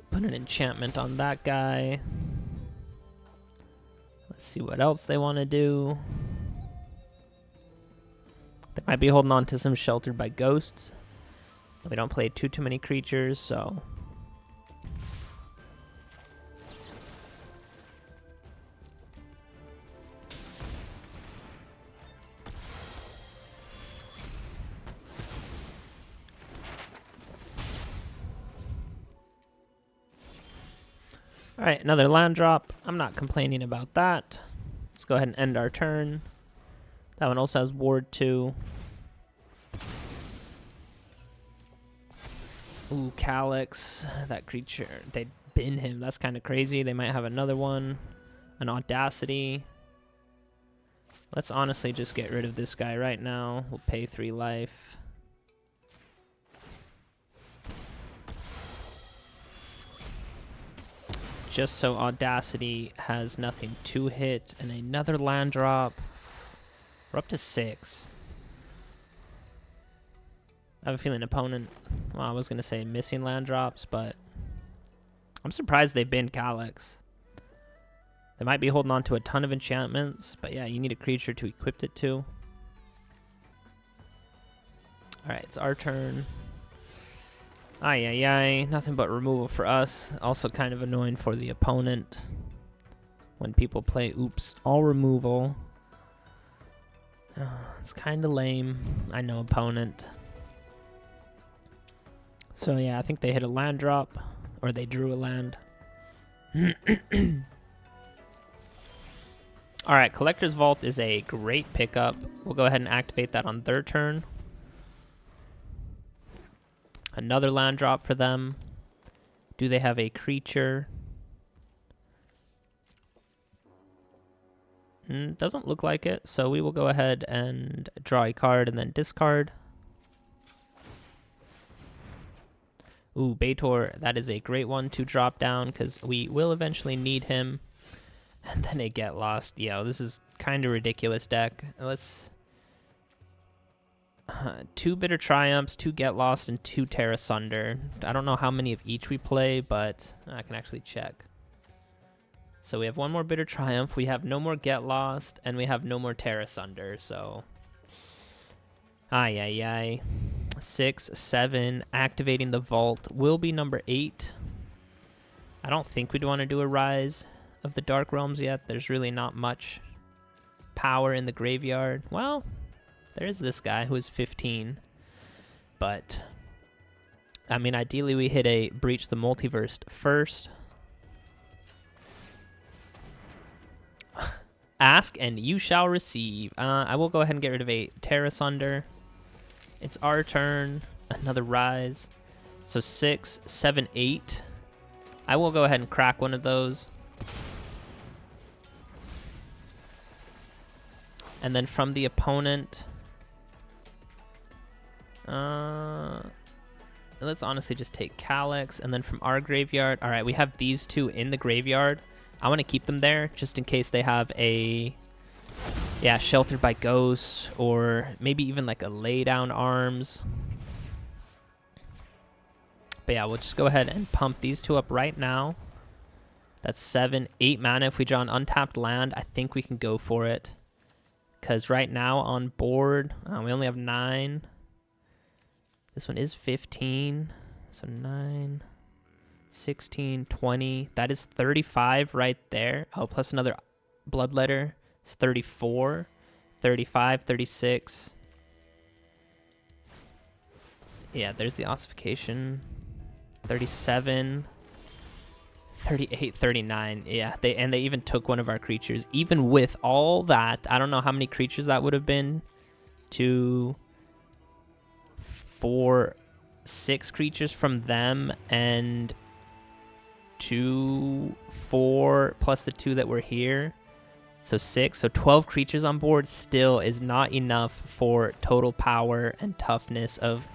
Put an enchantment on that guy. Let's see what else they want to do. They might be holding on to some Sheltered by Ghosts. We don't play too many creatures, so... Alright, another land drop. I'm not complaining about that. Let's go ahead and end our turn. That one also has Ward 2. Ooh, Calyx. That creature. They bin him. That's kind of crazy. They might have another one. An Audacity. Let's honestly just get rid of this guy right now. We'll pay 3 life. Just so Audacity has nothing to hit. And another land drop. We're up to 6. I have a feeling opponent, well, I was going to say missing land drops, but I'm surprised they've been Calyx. They might be holding on to a ton of enchantments, but yeah, you need a creature to equip it to. Alright, it's our turn. Ay, nothing but removal for us. Also kind of annoying for the opponent when people play, oops, all removal. It's kind of lame. I know, opponent. So yeah, I think they hit a land drop, or they drew a land. Alright, Collector's Vault is a great pickup. We'll go ahead and activate that on their turn. Another land drop for them. Do they have a creature? Doesn't look like it, so we will go ahead and draw a card and then discard. Ooh, Betor, that is a great one to drop down because we will eventually need him. And then they get lost. Yo, this is kind of ridiculous deck. Let's... 2 Bitter Triumphs, 2 Get Lost, and 2 Tear Asunder. I don't know how many of each we play, but I can actually check. So we have 1 more Bitter Triumph, we have no more Get Lost, and we have no more Tear Asunder, so... Ay. 6, 7, activating the vault will be number 8. I don't think we'd want to do a Rise of the Dark Realms yet. There's really not much power in the graveyard. Well, there's this guy who is 15. But, I mean, ideally we hit a Breach the Multiverse first. Ask and you shall receive. I will go ahead and get rid of a Tear Asunder. It's our turn. Another Rise. So 6, 7, 8. I will go ahead and crack one of those. And then from the opponent... Let's honestly just take Calyx, and then from our graveyard. All right, we have these two in the graveyard. I want to keep them there just in case they have a, yeah, Sheltered by Ghosts, or maybe even like a Lay Down Arms. But yeah, we'll just go ahead and pump these two up right now. That's 7, 8 mana. If we draw an untapped land, I think we can go for it. Because right now on board, we only have 9. This one is 15. So 9, 16, 20. That is 35 right there. Oh, plus another Bloodletter. It's 34, 35, 36. Yeah, there's the ossification. 37, 38, 39. Yeah, they even took one of our creatures. Even with all that, I don't know how many creatures that would have been. 2, 4, 6 creatures from them, and 2, 4 plus the 2 that were here. So 6. So 12 creatures on board still is not enough for total power and toughness of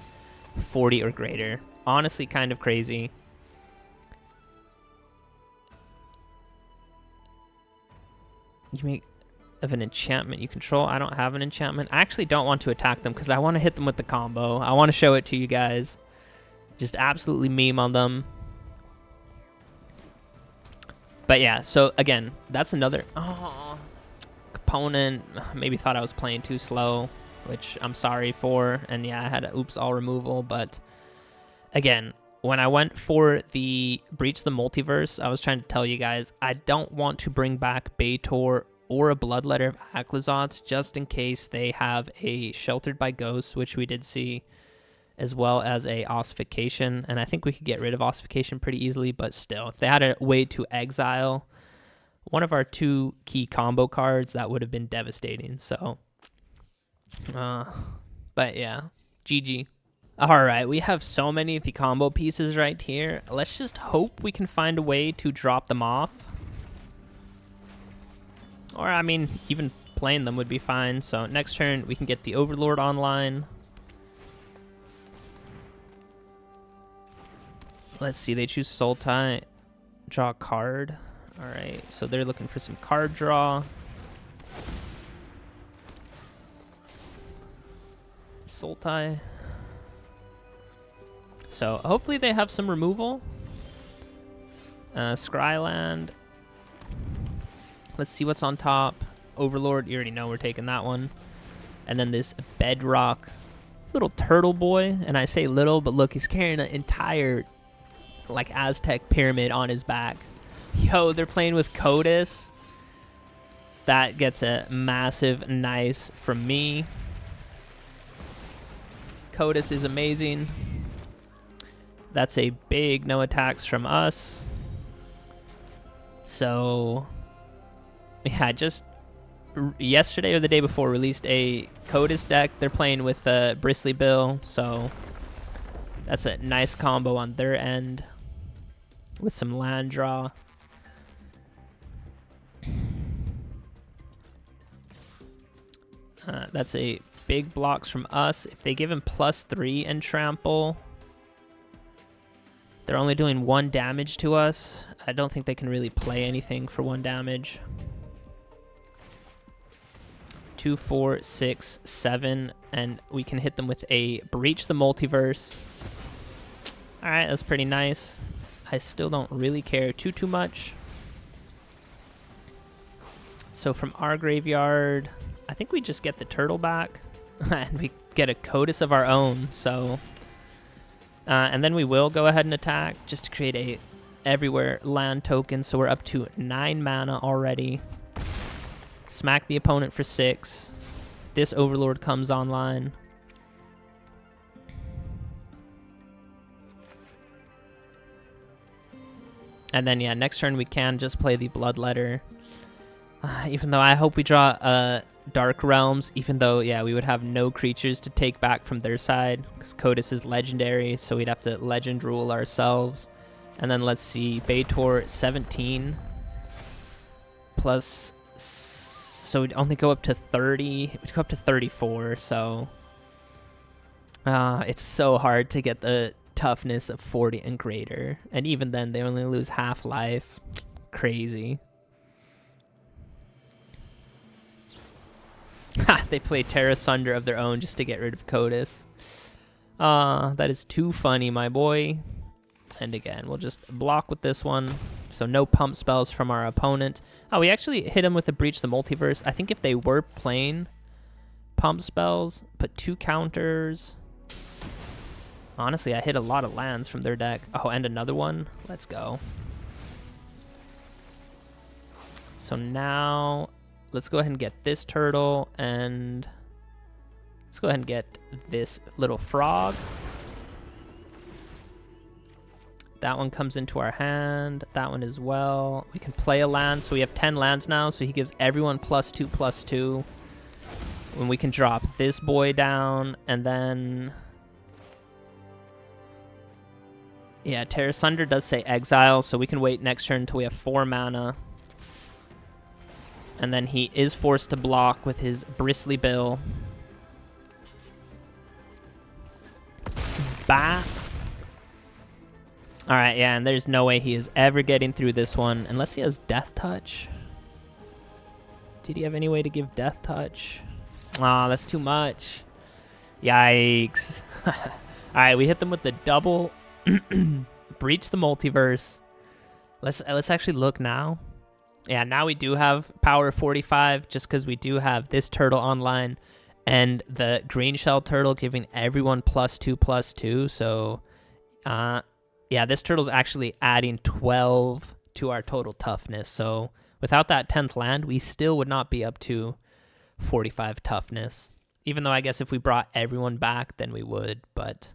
40 or greater. Honestly, kind of crazy. You make of an enchantment you control. I don't have an enchantment. I actually don't want to attack them because I want to hit them with the combo. I want to show it to you guys. Just absolutely meme on them. But yeah, so again, that's another... Oh, opponent maybe thought I was playing too slow, which I'm sorry for. And yeah, I had a oops all removal, but... Again, when I went for the Breach the Multiverse, I was trying to tell you guys, I don't want to bring back Betor or a Bloodletter of Aclazots just in case they have a Sheltered by Ghosts, which we did see, as well as a Ossification. And I think we could get rid of Ossification pretty easily, but still, if they had a way to exile one of our 2 key combo cards, that would have been devastating. So, but yeah, GG. All right, we have so many of the combo pieces right here. Let's just hope we can find a way to drop them off. Or, I mean, even playing them would be fine. So next turn, we can get the Overlord online. Let's see, they choose Sultai, draw a card. All right, so they're looking for some card draw. Sultai. So hopefully they have some removal. Scryland. Let's see what's on top. Overlord, you already know we're taking that one. And then this Bedrock little turtle boy. And I say little, but look, he's carrying an entire like Aztec pyramid on his back. Yo, they're playing with Codis. That gets a massive nice from me. Codis is amazing. That's a big no attacks from us. So, yeah, just yesterday or the day before released a Codis deck. They're playing with Bristly Bill, so that's a nice combo on their end with some land draw. That's a big blocks from us. If they give him +3 and trample, they're only doing 1 damage to us. I don't think they can really play anything for 1 damage. 2, 4, 6, 7, and we can hit them with a Breach the Multiverse. All right, that's pretty nice. I still don't really care too much. So from our graveyard, I think we just get the turtle back, and we get a Codis of our own. So. And then we will go ahead and attack just to create a everywhere land token. So we're up to 9 mana already. Smack the opponent for 6. This Overlord comes online. And then, yeah, next turn we can just play the Bloodletter. Even though I hope we draw Dark Realms, even though, yeah, we would have no creatures to take back from their side, because Codis is legendary, so we'd have to legend rule ourselves. And then let's see, Betor 17 plus, so we'd only go up to 30, we'd go up to 34, so It's so hard to get the toughness of 40 and greater. And even then, they only lose half life. Crazy. Ha! They play Tear Asunder of their own just to get rid of Cotis. That is too funny, my boy. And again, we'll just block with this one. So no pump spells from our opponent. Oh, we actually hit him with a Breach the Multiverse. I think if they were playing pump spells, put 2 counters. Honestly, I hit a lot of lands from their deck. Oh, and another one. Let's go. So now let's go ahead and get this turtle, and let's go ahead and get this little frog. That one comes into our hand. That one as well. We can play a land, so we have 10 lands now, so he gives everyone +2/+2. When we can drop this boy down, and then... yeah, Tear Asunder does say exile, so we can wait next turn until we have 4 mana. And then he is forced to block with his Bristly Bill. Bat. Alright, yeah, and there's no way he is ever getting through this one, unless he has Death Touch. Did he have any way to give Death Touch? Aw, that's too much. Yikes. Alright, we hit them with the double Breach the Multiverse. Let's actually look now. Yeah, now we do have power 45 just because we do have this turtle online and the green shell turtle giving everyone +2/+2. So, yeah, this turtle's actually adding 12 to our total toughness. So without that 10th land, we still would not be up to 45 toughness. Even though I guess if we brought everyone back, then we would. But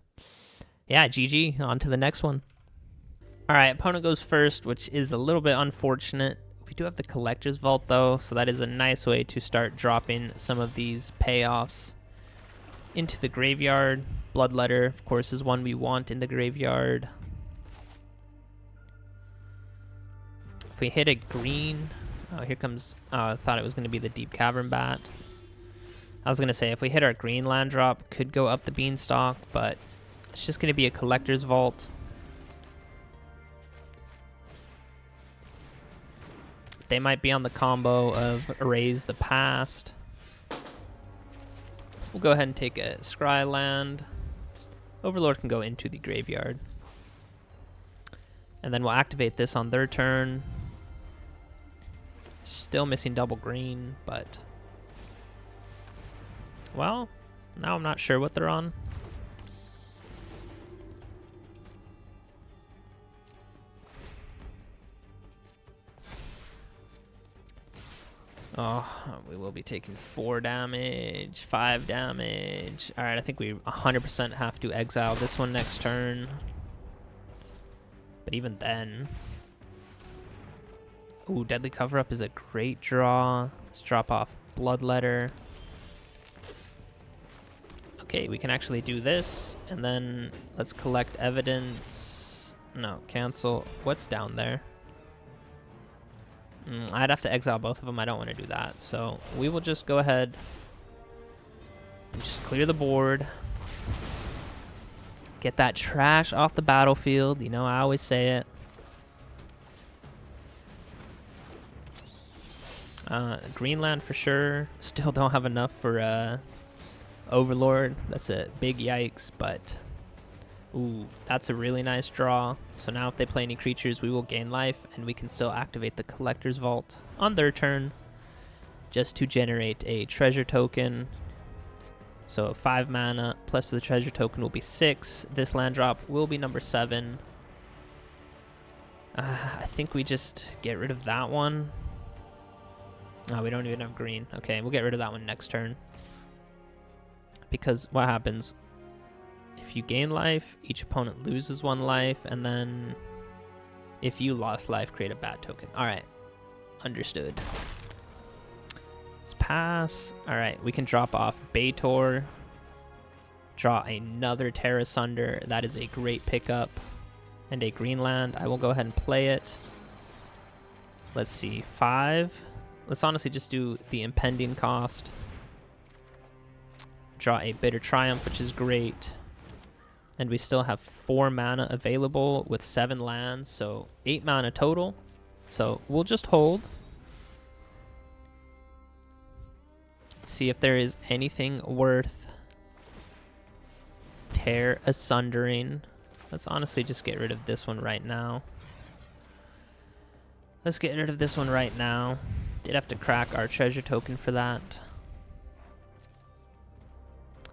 yeah, GG. On to the next one. All right, opponent goes first, which is a little bit unfortunate. We do have the Collector's Vault, though, so that is a nice way to start dropping some of these payoffs into the graveyard. Bloodletter, of course, is one we want in the graveyard. If we hit a green... oh, here comes... oh, I thought it was going to be the Deep Cavern Bat. I was going to say, if we hit our green land drop, could go Up the Beanstalk, but it's just going to be a Collector's Vault. They might be on the combo of Erase the Past. We'll go ahead and take a Scry land. Overlord can go into the graveyard. And then we'll activate this on their turn. Still missing double green, but... well, now I'm not sure what they're on. Oh, we will be taking 4 damage, 5 damage. All right, I think we 100% have to exile this one next turn. But even then... ooh, Deadly Cover-Up is a great draw. Let's drop off Bloodletter. Okay, we can actually do this, and then let's collect evidence. No, cancel. What's down there? I'd have to exile both of them. I don't want to do that. So we will just go ahead and just clear the board. Get that trash off the battlefield. You know, I always say it. Greenland for sure. Still don't have enough for Overlord. That's a big yikes, but... ooh, that's a really nice draw. So now if they play any creatures, we will gain life, and we can still activate the Collector's Vault on their turn just to generate a treasure token. So 5 mana plus the treasure token will be 6. This land drop will be number 7. I think we just get rid of that one. Oh, we don't even have green. Okay, we'll get rid of that one next turn. Because what happens... if you gain life, each opponent loses 1 life, and then if you lost life, create a bat token. All right, understood. Let's pass. All right, we can drop off Betor. Draw another Tear Asunder. That is a great pickup. And a green land. I will go ahead and play it. Let's see, 5. Let's honestly just do the impending cost. Draw a Bitter Triumph, which is great. And we still have 4 mana available with 7 lands, so 8 mana total. So we'll just hold. See if there is anything worth Tear Asundering. Let's honestly just get rid of this one right now. Let's get rid of this one right now. Did have to crack our treasure token for that.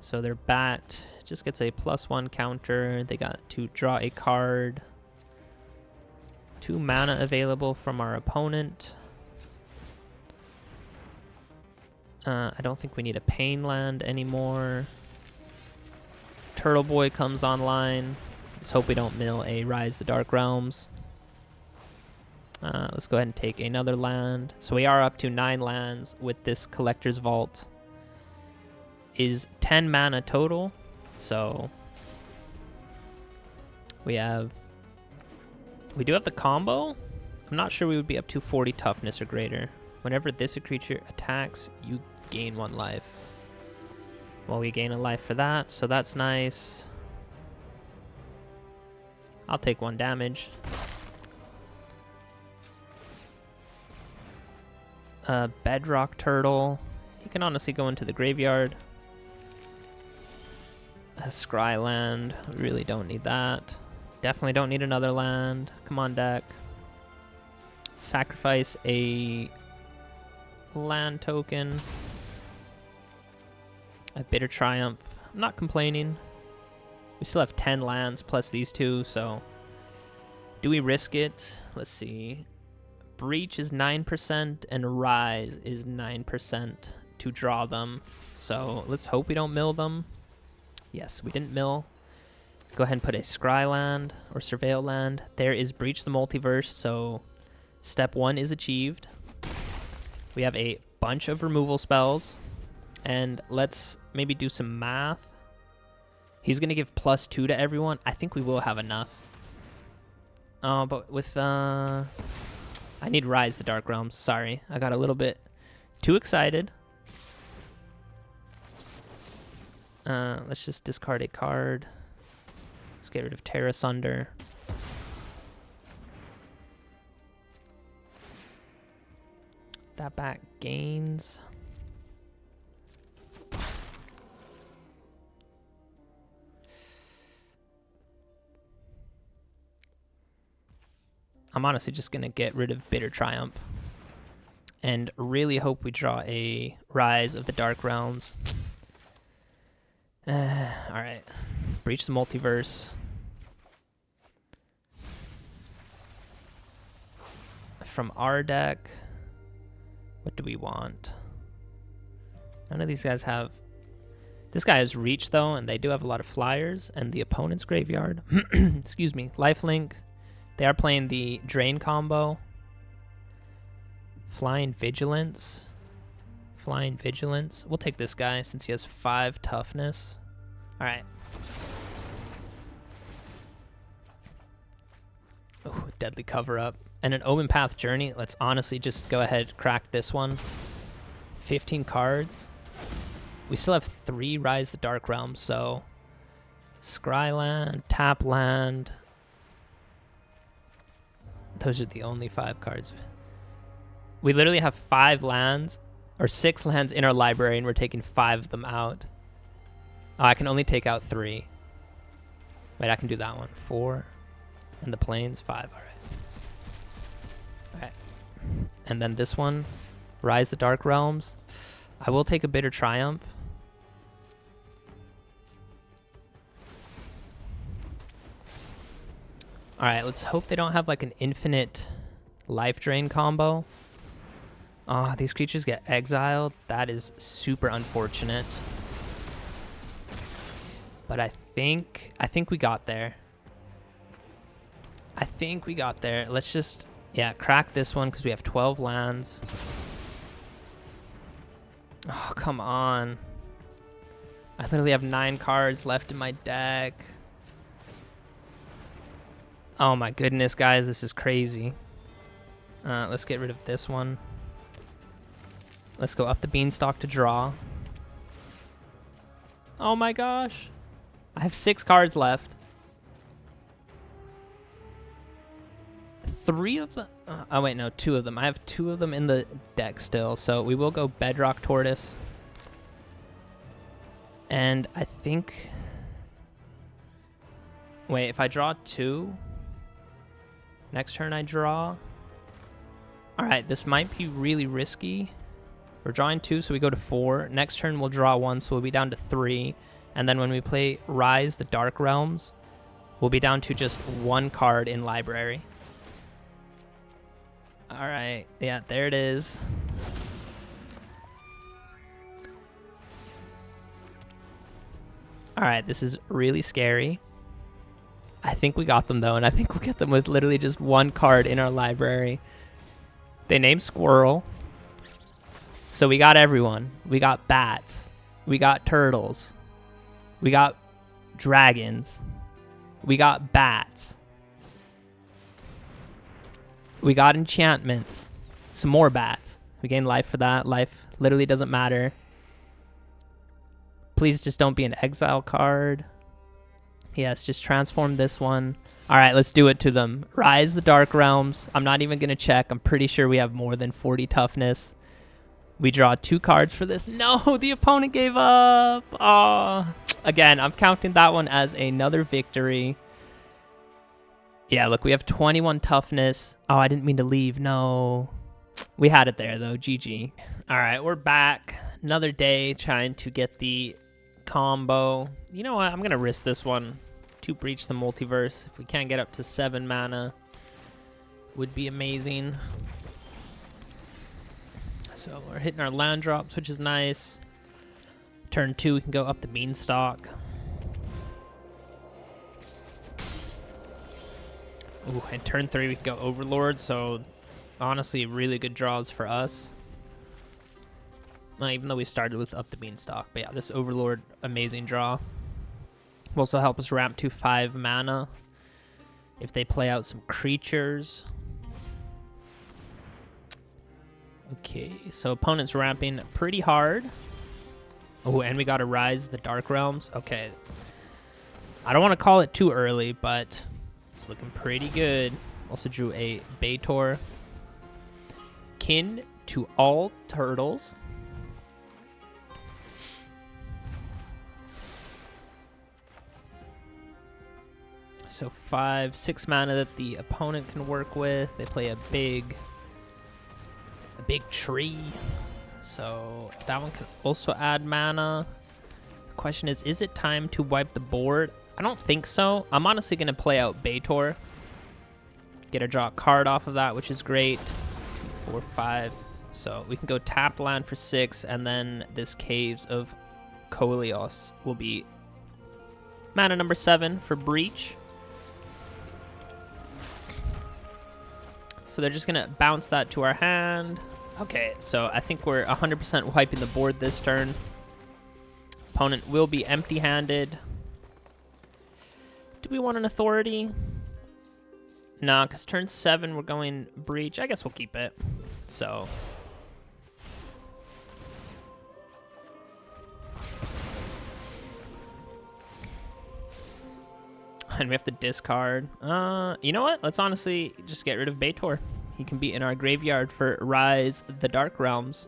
So their bat just gets a +1 counter. They got to draw a card. 2 mana available from our opponent. I don't think we need a Pain land anymore. Turtle Boy comes online. Let's hope we don't mill a Rise the Dark Realms. Let's go ahead and take another land. So we are up to 9 lands with this Collector's Vault. Is 10 mana total. So we do have the combo. I'm not sure we would be up to 40 toughness or greater. Whenever this creature attacks, you gain 1 life. Well, we gain a life for that, so that's nice. I'll take 1 damage. Bedrock Turtle. He can honestly go into the graveyard. A Scry land. We really don't need that. Definitely don't need another land. Come on, deck. Sacrifice a land token. A Bitter Triumph. I'm not complaining. We still have 10 lands plus these 2, so do we risk it? Let's see. Breach is 9% and Rise is 9% to draw them. So let's hope we don't mill them. Yes, we didn't mill. Go ahead and put a Scry land or Surveil land. There is Breach the Multiverse, so step 1 is achieved. We have a bunch of removal spells, and let's maybe do some math. He's going to give +2 to everyone. I think we will have enough. Oh, but with... I need Rise the Dark Realms. Sorry, I got a little bit too excited. Let's just discard a card. Let's get rid of Tear Asunder. That back gains. I'm honestly just going to get rid of Bitter Triumph and really hope we draw a Rise of the Dark Realms. Alright. Breach the Multiverse. From our deck, what do we want? None of these guys have... This guy has Reach, though, and they do have a lot of flyers. And the opponent's graveyard. Excuse me. Lifelink. They are playing the Drain combo. Flying Vigilance. Flying Vigilance. We'll take this guy since he has 5 toughness. Alright. Oh, Deadly Cover-Up. And an Omen Path Journey. Let's honestly just go ahead, crack this one. 15 cards. We still have 3 Rise the Dark Realms, so... Scryland, Tap Land... Those are the only 5 cards. We literally have 5 lands, or 6 lands in our library, and we're taking 5 of them out. Oh, I can only take out 3. Wait, I can do that one. 4. And the plains, 5. Alright. Alright. And then this one, Rise the Dark Realms. I will take a Bitter Triumph. Alright, let's hope they don't have like an infinite life drain combo. Ah, these creatures get exiled. That is super unfortunate. But I think we got there. I think we got there. Let's just, yeah, crack this one because we have 12 lands. Oh, come on. I literally have 9 cards left in my deck. Oh my goodness, guys, this is crazy. Let's get rid of this one. Let's go up the Beanstalk to draw. Oh my gosh. I have 6 cards left. 3 of them. Oh, wait, no, 2 of them. I have 2 of them in the deck still. So we will go Bedrock Tortoise. And I think... Wait, if I draw 2... Next turn I draw... Alright, this might be really risky. We're drawing 2, so we go to 4. Next turn we'll draw 1, so we'll be down to 3. And then when we play Rise the Dark Realms, we'll be down to just 1 card in library. Alright, yeah, there it is. Alright, this is really scary. I think we got them though, and I think we'll get them with literally just 1 card in our library. They named Squirrel. So we got everyone. We got bats. We got turtles. We got dragons. We got bats. We got enchantments. Some more bats. We gain life for that. Life literally doesn't matter. Please just don't be an exile card. Yes, just transform this one. All right, let's do it to them. Rise the Dark Realms. I'm not even going to check. I'm pretty sure we have more than 40 toughness. We draw 2 cards for this. No, the opponent gave up. Oh, again, I'm counting that one as another victory. Yeah, look, we have 21 toughness. Oh, I didn't mean to leave. No. We had it there, though. GG. All right, we're back. Another day trying to get the combo. You know what? I'm going to risk this one to Breach the Multiverse. If we can't get up to 7 mana, would be amazing. So we're hitting our land drops, which is nice. Turn 2, we can go Up the Beanstalk. Ooh, and turn 3, we can go Overlord. So honestly, really good draws for us. Even though we started with Up the Beanstalk. But yeah, this Overlord, amazing draw. Will also help us ramp to 5 mana if they play out some creatures. Okay, so opponent's ramping pretty hard. Oh, and we got to Rise the Dark Realms. Okay. I don't want to call it too early, but it's looking pretty good. Also drew a Betor. Kin to all turtles. So 5, 6 mana that the opponent can work with. They play a big tree. So that one can also add mana. The question is it time to wipe the board? I don't think so. I'm honestly going to play out Betor. Get a draw card off of that, which is great. 2, 4, 5. So we can go tap land for 6, and then this Caves of Koelios will be mana number 7 for Breach. So they're just going to bounce that to our hand. Okay, so I think we're 100% wiping the board this turn. Opponent will be empty-handed. Do we want an authority? Nah, because turn 7 we're going Breach. I guess we'll keep it. So... and we have to discard. You know what? Let's honestly just get rid of Betor. He can be in our graveyard for Rise the Dark Realms.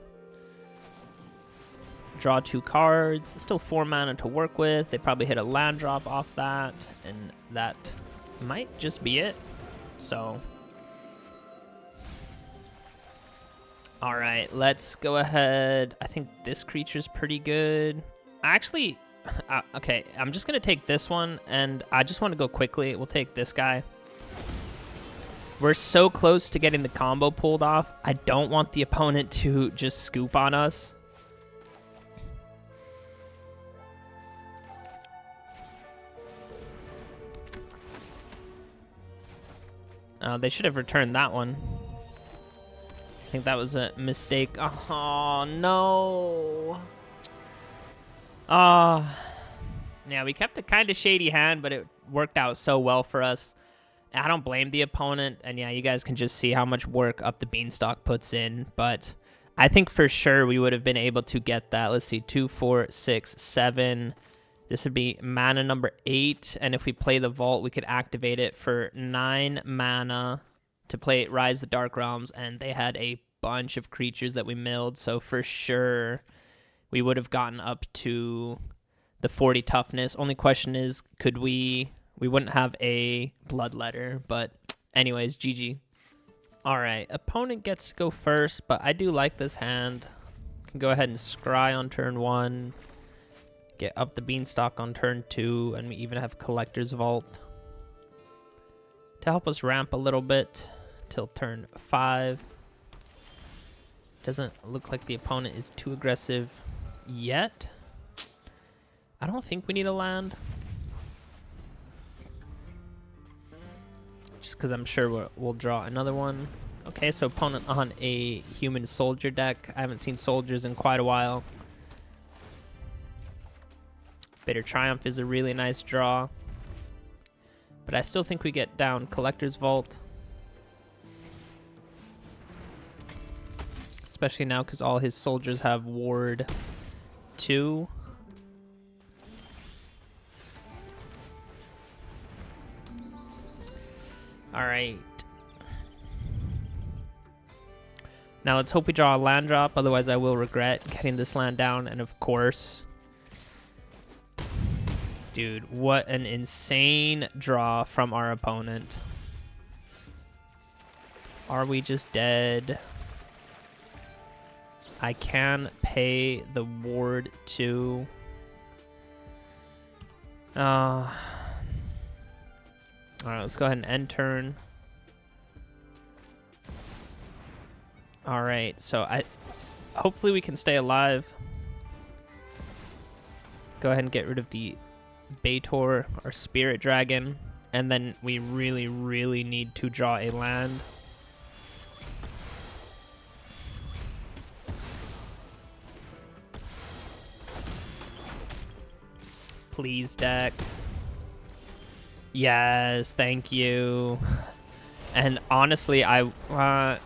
Draw 2 cards. Still 4 mana to work with. They probably hit a land drop off that, and that might just be it. So, all right, let's go ahead. I think this creature's pretty good. Actually, okay, I'm just gonna take this one, and I just want to go quickly. We'll take this guy. We're so close to getting the combo pulled off. I don't want the opponent to just scoop on us. They should have returned that one. I think that was a mistake. Oh, no. Yeah, we kept a kind of shady hand, but it worked out so well for us. I don't blame the opponent, and yeah, you guys can just see how much work Up the Beanstalk puts in, but I think for sure we would have been able to get that. Let's see, 2, 4, 6, 7. This would be mana number 8, and if we play the Vault, we could activate it for 9 mana to play Rise the Dark Realms, and they had a bunch of creatures that we milled, so for sure we would have gotten up to the 40 toughness. Only question is, could we wouldn't have a Bloodletter, but anyways, GG. All right, opponent gets to go first, but I do like this hand. Can go ahead and scry on turn 1, get Up the Beanstalk on turn 2, and we even have Collector's Vault to help us ramp a little bit till turn 5. Doesn't look like the opponent is too aggressive yet. I don't think we need a land, just because I'm sure we'll draw another one. Okay, so opponent on a human soldier deck. I haven't seen soldiers in quite a while. Bitter Triumph is a really nice draw, but I still think we get down Collector's Vault, especially now because all his soldiers have Ward 2. All right. Now let's hope we draw a land drop, otherwise I will regret getting this land down. And of course, dude, what an insane draw from our opponent. Are we just dead? I can pay the Ward 2. Alright, let's go ahead and end turn. Alright, so hopefully we can stay alive. Go ahead and get rid of the Betor or Spirit Dragon, and then we really, really need to draw a land. Please, deck. Yes, thank you. And honestly, no,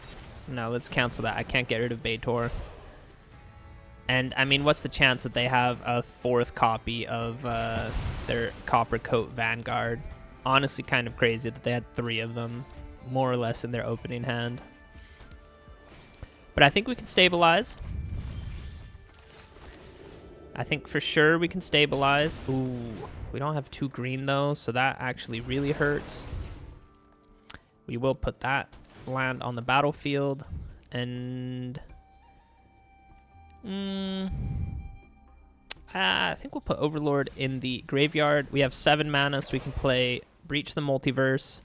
let's cancel that. I can't get rid of Betor. And I mean, what's the chance that they have a 4th copy of their Copper Coat Vanguard? Honestly, kind of crazy that they had 3 of them, more or less, in their opening hand. But I think we can stabilize. I think for sure we can stabilize. Ooh, we don't have 2 green though, so that actually really hurts. We will put that land on the battlefield, and I think we'll put Overlord in the graveyard. We have 7 mana, so we can play Breach the Multiverse.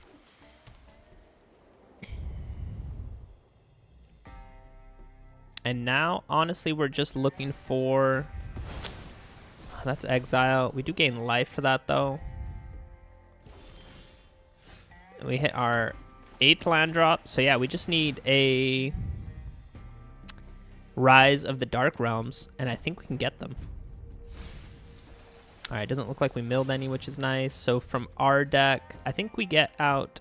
And now, honestly, we're just looking for... That's exile. We do gain life for that, though. We hit our 8th land drop. So, yeah, we just need a Rise of the Dark Realms, and I think we can get them. All right, doesn't look like we milled any, which is nice. So, from our deck, I think we get out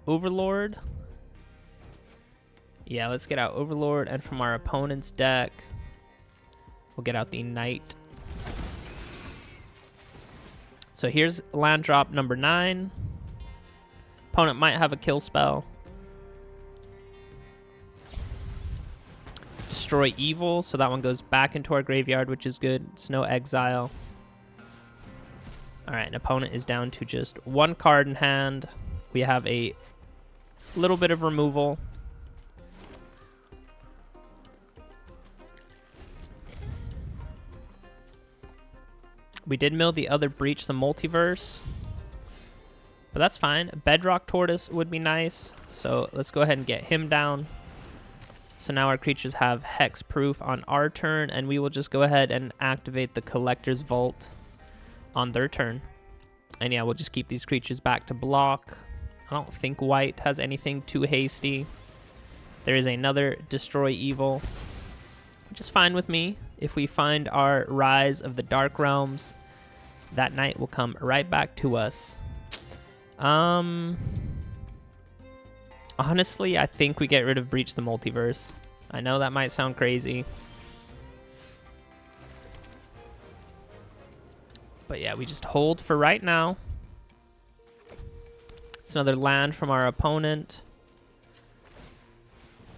Overlord. Yeah, let's get out Overlord. And from our opponent's deck, we'll get out the Knight. So here's land drop number 9. Opponent might have a kill spell. Destroy Evil, so that one goes back into our graveyard, which is good. It's no exile. Alright, an opponent is down to just 1 card in hand. We have a little bit of removal. We did mill the other Breach the Multiverse, but that's fine. Bedrock Tortoise would be nice, so let's go ahead and get him down. So now our creatures have hex proof on our turn, and we will just go ahead and activate the Collector's Vault on their turn. And yeah, we'll just keep these creatures back to block. I don't think white has anything too hasty. There is another Destroy Evil, which is fine with me. If we find our Rise of the Dark Realms, that night will come right back to us. Honestly, I think we get rid of Breach the Multiverse. I know that might sound crazy, but yeah, we just hold for right now. It's another land from our opponent.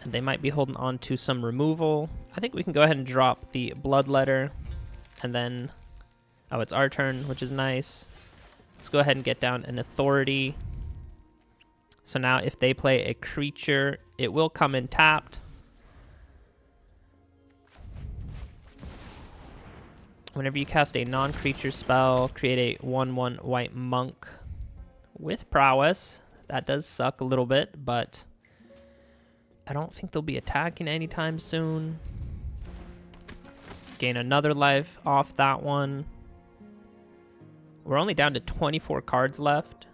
And they might be holding on to some removal. I think we can go ahead and drop the Bloodletter. And then, oh, it's our turn, which is nice. Let's go ahead and get down an Authority. So now if they play a creature, it will come in tapped. Whenever you cast a non-creature spell, create a 1/1 white monk with prowess. That does suck a little bit, but I don't think they'll be attacking anytime soon. Gain another life off that one. We're only down to 24 cards left.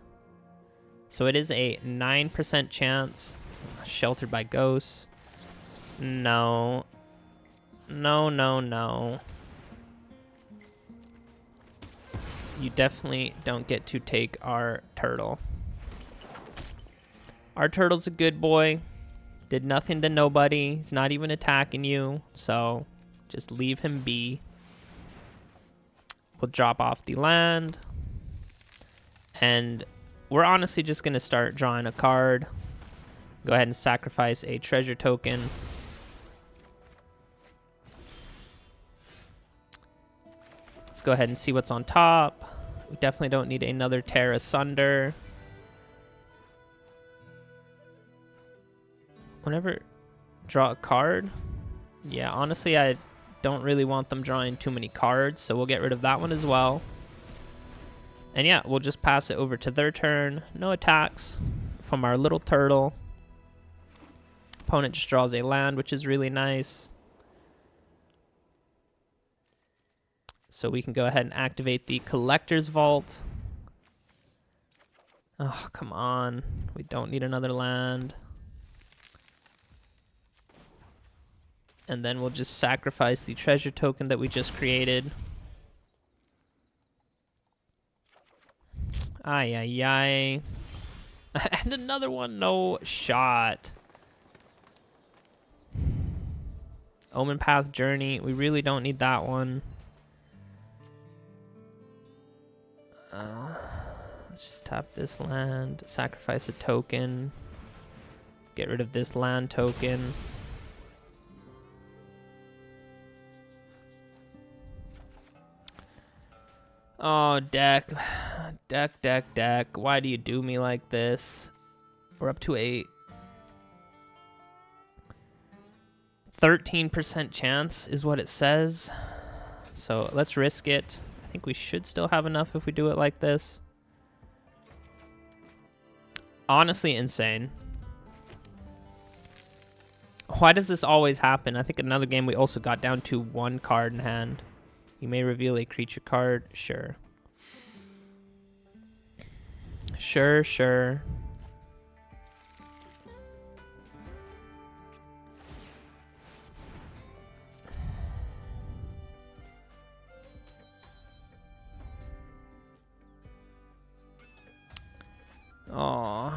So it is a 9% chance. Sheltered by ghosts. No. No, no, no. You definitely don't get to take our turtle. Our turtle's a good boy. Did nothing to nobody. He's not even attacking you. So just leave him be. We'll drop off the land. And we're honestly just going to start drawing a card. Go ahead and sacrifice a treasure token. Let's go ahead and see what's on top. We definitely don't need another Tear Asunder. Whenever draw a card, yeah, honestly, I don't really want them drawing too many cards, so we'll get rid of that one as well. And yeah, we'll just pass it over to their turn. No attacks from our little turtle. Opponent just draws a land, which is really nice. So we can go ahead and activate the Collector's Vault. Oh, come on. We don't need another land. And then we'll just sacrifice the treasure token that we just created. Ay, ay, ay. And another one, no shot. Omen Path Journey, we really don't need that one. Let's just tap this land, sacrifice a token, get rid of this land token. Oh, deck. Deck. Why do you do me like this? We're up to a 13% chance is what it says. So let's risk it. I think we should still have enough if we do it like this. Honestly, insane. Why does this always happen? I think another game we also got down to 1 card in hand. You may reveal a creature card. Sure. Sure. Aw.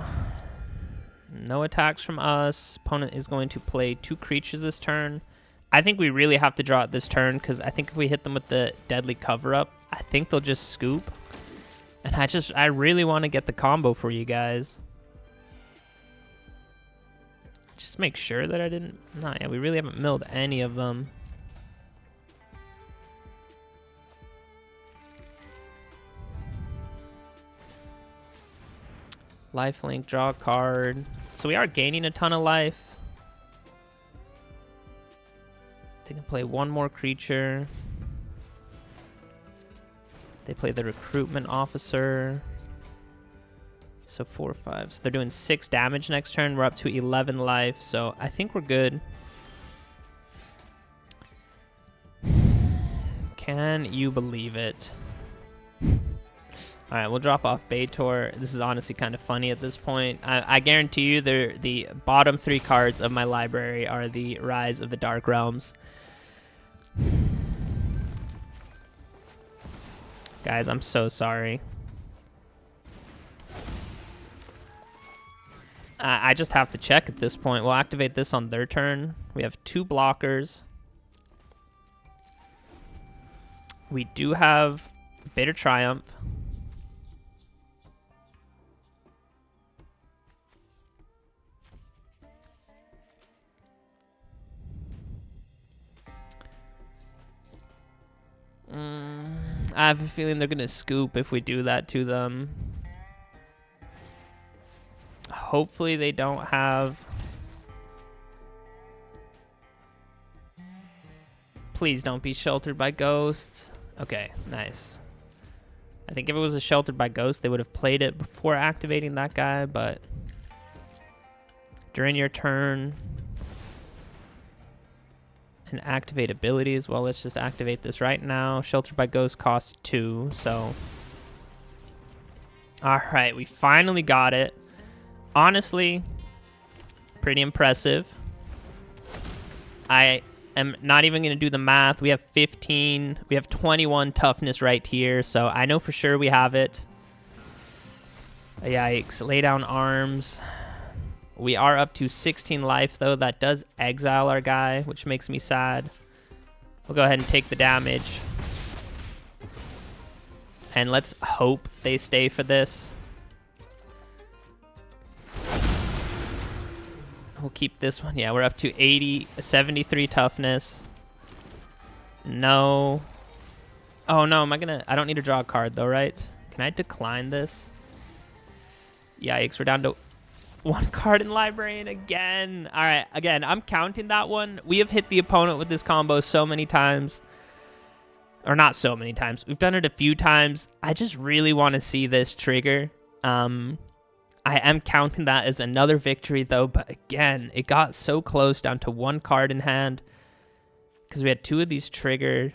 No attacks from us. Opponent is going to play 2 creatures this turn. I think we really have to draw it this turn because I think if we hit them with the Deadly Cover-Up, I think they'll just scoop. And I really want to get the combo for you guys. Just make sure that I didn't... No, yeah, we really haven't milled any of them. Lifelink, draw a card. So we are gaining a ton of life. They can play 1 more creature. They play the Recruitment Officer. So 4, 5. So they're doing 6 damage next turn. We're up to 11 life. So I think we're good. Can you believe it? All right, we'll drop off Betor. This is honestly kind of funny at this point. I guarantee you the bottom 3 cards of my library are the Rise of the Dark Realms. Guys, I'm so sorry. I just have to check at this point. We'll activate this on their turn. We have 2 blockers. We do have Bitter Triumph. I have a feeling they're going to scoop if we do that to them. Hopefully they don't have... Please don't be sheltered by ghosts. Okay, nice. I think if it was a sheltered by ghost, they would have played it before activating that guy, but... During your turn... And activate abilities. Well, let's just activate this right now. Sheltered by ghost costs 2, so... Alright, we finally got it. Honestly, pretty impressive. I am not even going to do the math. We have 15. We have 21 toughness right here, so I know for sure we have it. Yikes. Lay down arms. We are up to 16 life, though. That does exile our guy, which makes me sad. We'll go ahead and take the damage. And let's hope they stay for this. We'll keep this one. Yeah, we're up to 73 toughness. No. Oh, no. I don't need to draw a card, though, right? Can I decline this? Yikes. We're down to 1 card in Librarian again. All right. Again, I'm counting that one. We have hit the opponent with this combo so many times. Or not so many times. We've done it a few times. I just really want to see this trigger. I am counting that as another victory, though. But again, it got so close, down to 1 card in hand. Because we had 2 of these triggered.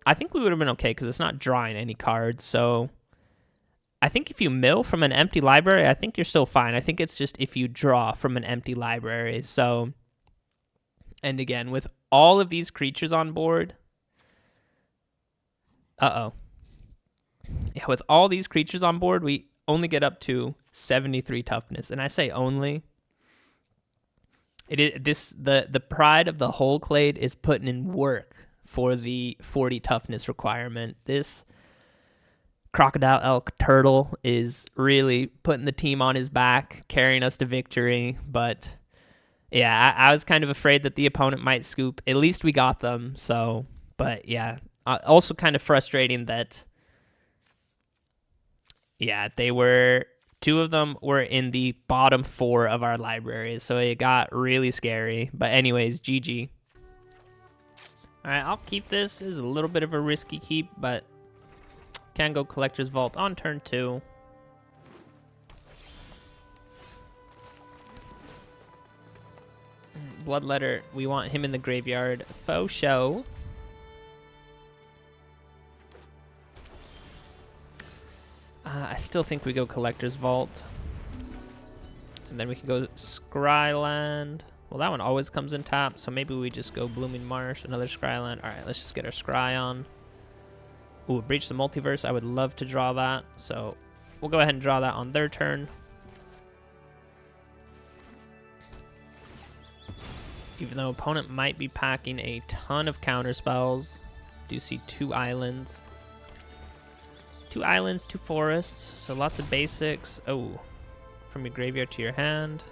I think we would have been okay because it's not drawing any cards. So I think if you mill from an empty library, I think you're still fine. I think it's just if you draw from an empty library. So, and again, with all of these creatures on board. Uh-oh. Yeah, with all these creatures on board, we only get up to 73 toughness. And I say only. It is the pride of the whole clade is putting in work for the 40 toughness requirement. This crocodile elk turtle is really putting the team on his back, carrying us to victory. But yeah, I was kind of afraid that the opponent might scoop. At least we got them. So, but yeah, also kind of frustrating that. Yeah, they were. 2 of them were in the bottom 4 of our libraries, so it got really scary. But anyways, GG. All right, I'll keep this. This is a little bit of a risky keep, but can go Collector's Vault on turn 2. Bloodletter, we want him in the graveyard. Faux show. I still think we go Collector's Vault. And then we can go Scryland. Well, that one always comes in tap, so maybe we just go Blooming Marsh, another Scryland. All right, let's just get our Scry on. Ooh, Breach the Multiverse. I would love to draw that, so we'll go ahead and draw that on their turn. Even though opponent might be packing a ton of counter spells. Do see 2 islands. 2 islands, 2 forests, so lots of basics. Oh, from your graveyard to your hand.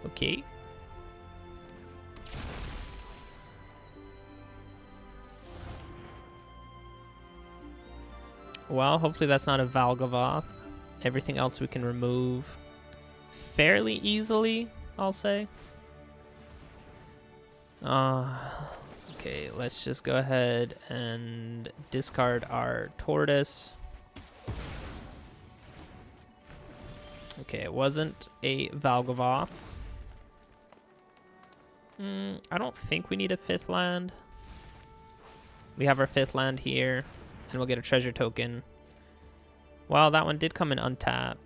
Okay. Well, hopefully that's not a Valgavoth. Everything else we can remove fairly easily, I'll say. Okay, let's just go ahead and discard our Tortoise. Okay, it wasn't a Valgavoth. I don't think we need a 5th land. We have our 5th land here, and we'll get a treasure token. Well, that one did come in untap.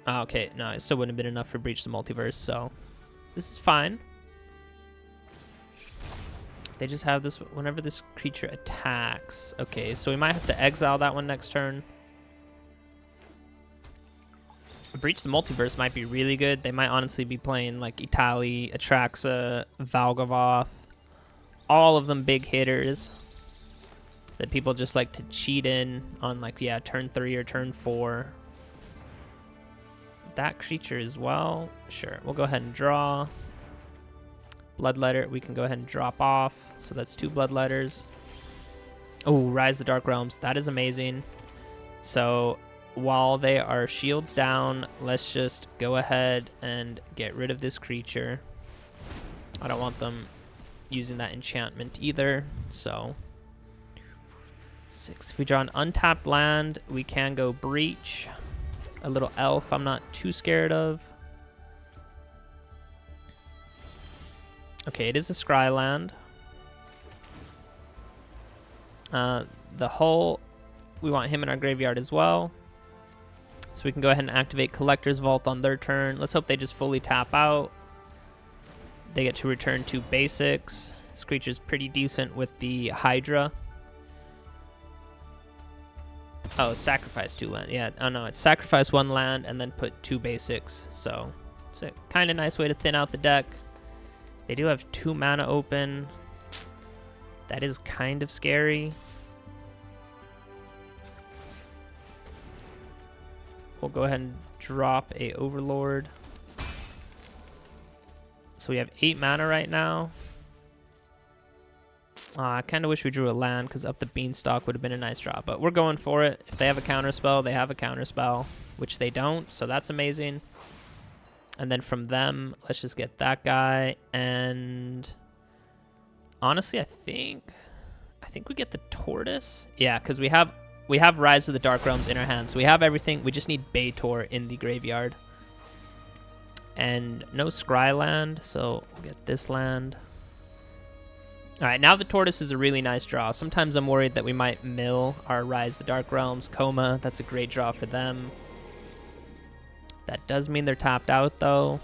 Oh, okay, no, it still wouldn't have been enough for Breach the Multiverse, so this is fine. They just have this whenever this creature attacks. Okay, so we might have to exile that one next turn. Breach the Multiverse might be really good. They might honestly be playing like Itali, Atraxa, Valgavoth. All of them big hitters that people just like to cheat in on, like, yeah, turn 3 or turn 4. That creature as well. Sure, we'll go ahead and draw. Bloodletter, we can go ahead and drop off. So that's 2 Bloodletters. Oh, Rise the Dark Realms. That is amazing. So while they are shields down, let's just go ahead and get rid of this creature. I don't want them using that enchantment either. So 6. If we draw an untapped land, we can go Breach. A little elf I'm not too scared of. Okay, it is a scry land. The Hull, we want him in our graveyard as well. So we can go ahead and activate Collector's Vault on their turn. Let's hope they just fully tap out. They get to return 2 basics. This creature's pretty decent with the Hydra. Oh, sacrifice 2 land. Yeah, oh no, it's sacrifice 1 land and then put 2 basics. So it's a kind of nice way to thin out the deck. They do have 2 mana open. That is kind of scary. We'll go ahead and drop a Overlord. So we have 8 mana right now. I kind of wish we drew a land because Up the Beanstalk would have been a nice draw. But we're going for it. If they have a counterspell, they have a counterspell, which they don't. So that's amazing. And then from them, let's just get that guy. And honestly, I think we get the Tortoise. Yeah, because we have Rise of the Dark Realms in our hands. So we have everything. We just need Betor in the graveyard. And no scry land, so we'll get this land. All right, now the Tortoise is a really nice draw. Sometimes I'm worried that we might mill our Rise the Dark Realms. Coma, that's a great draw for them. That does mean they're tapped out, though.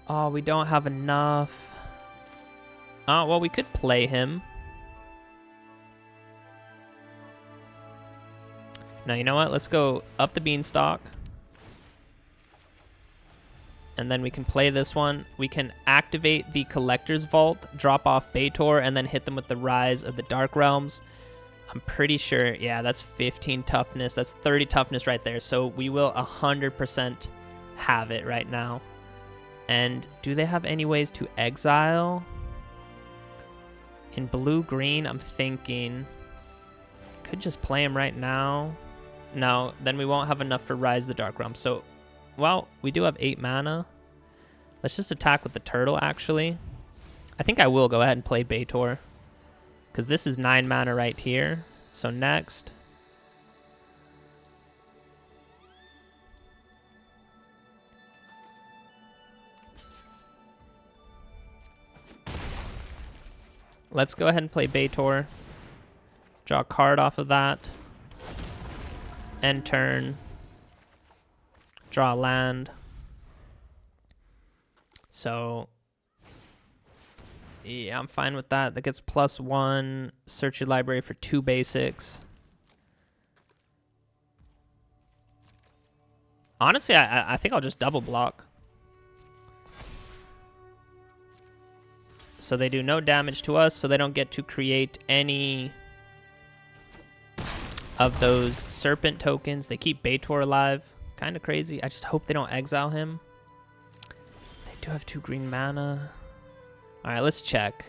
Oh, we don't have enough. Oh, well, we could play him. Now, you know what? Let's go Up the Beanstalk. And then we can play this one. We can activate the Collector's Vault, drop off Betor, and then hit them with the Rise of the Dark Realms. I'm pretty sure, yeah, that's 15 toughness. That's 30 toughness right there. So we will 100% have it right now. And do they have any ways to exile? In blue-green, I'm thinking could just play him right now. No, then we won't have enough for Rise the Dark Realm. So, well, we do have 8 mana. Let's just attack with the turtle, actually. I think I will go ahead and play Betor, because this is 9 mana right here. So next. Let's go ahead and play Betor. Draw a card off of that. End turn. Draw a land. So, yeah, I'm fine with that. That gets +1. Search your library for 2 basics. Honestly, I think I'll just double block. So they do no damage to us, so they don't get to create any of those serpent tokens. They keep Betor alive. Kind of crazy. I just hope they don't exile him. They do have 2 green mana. All right, let's check.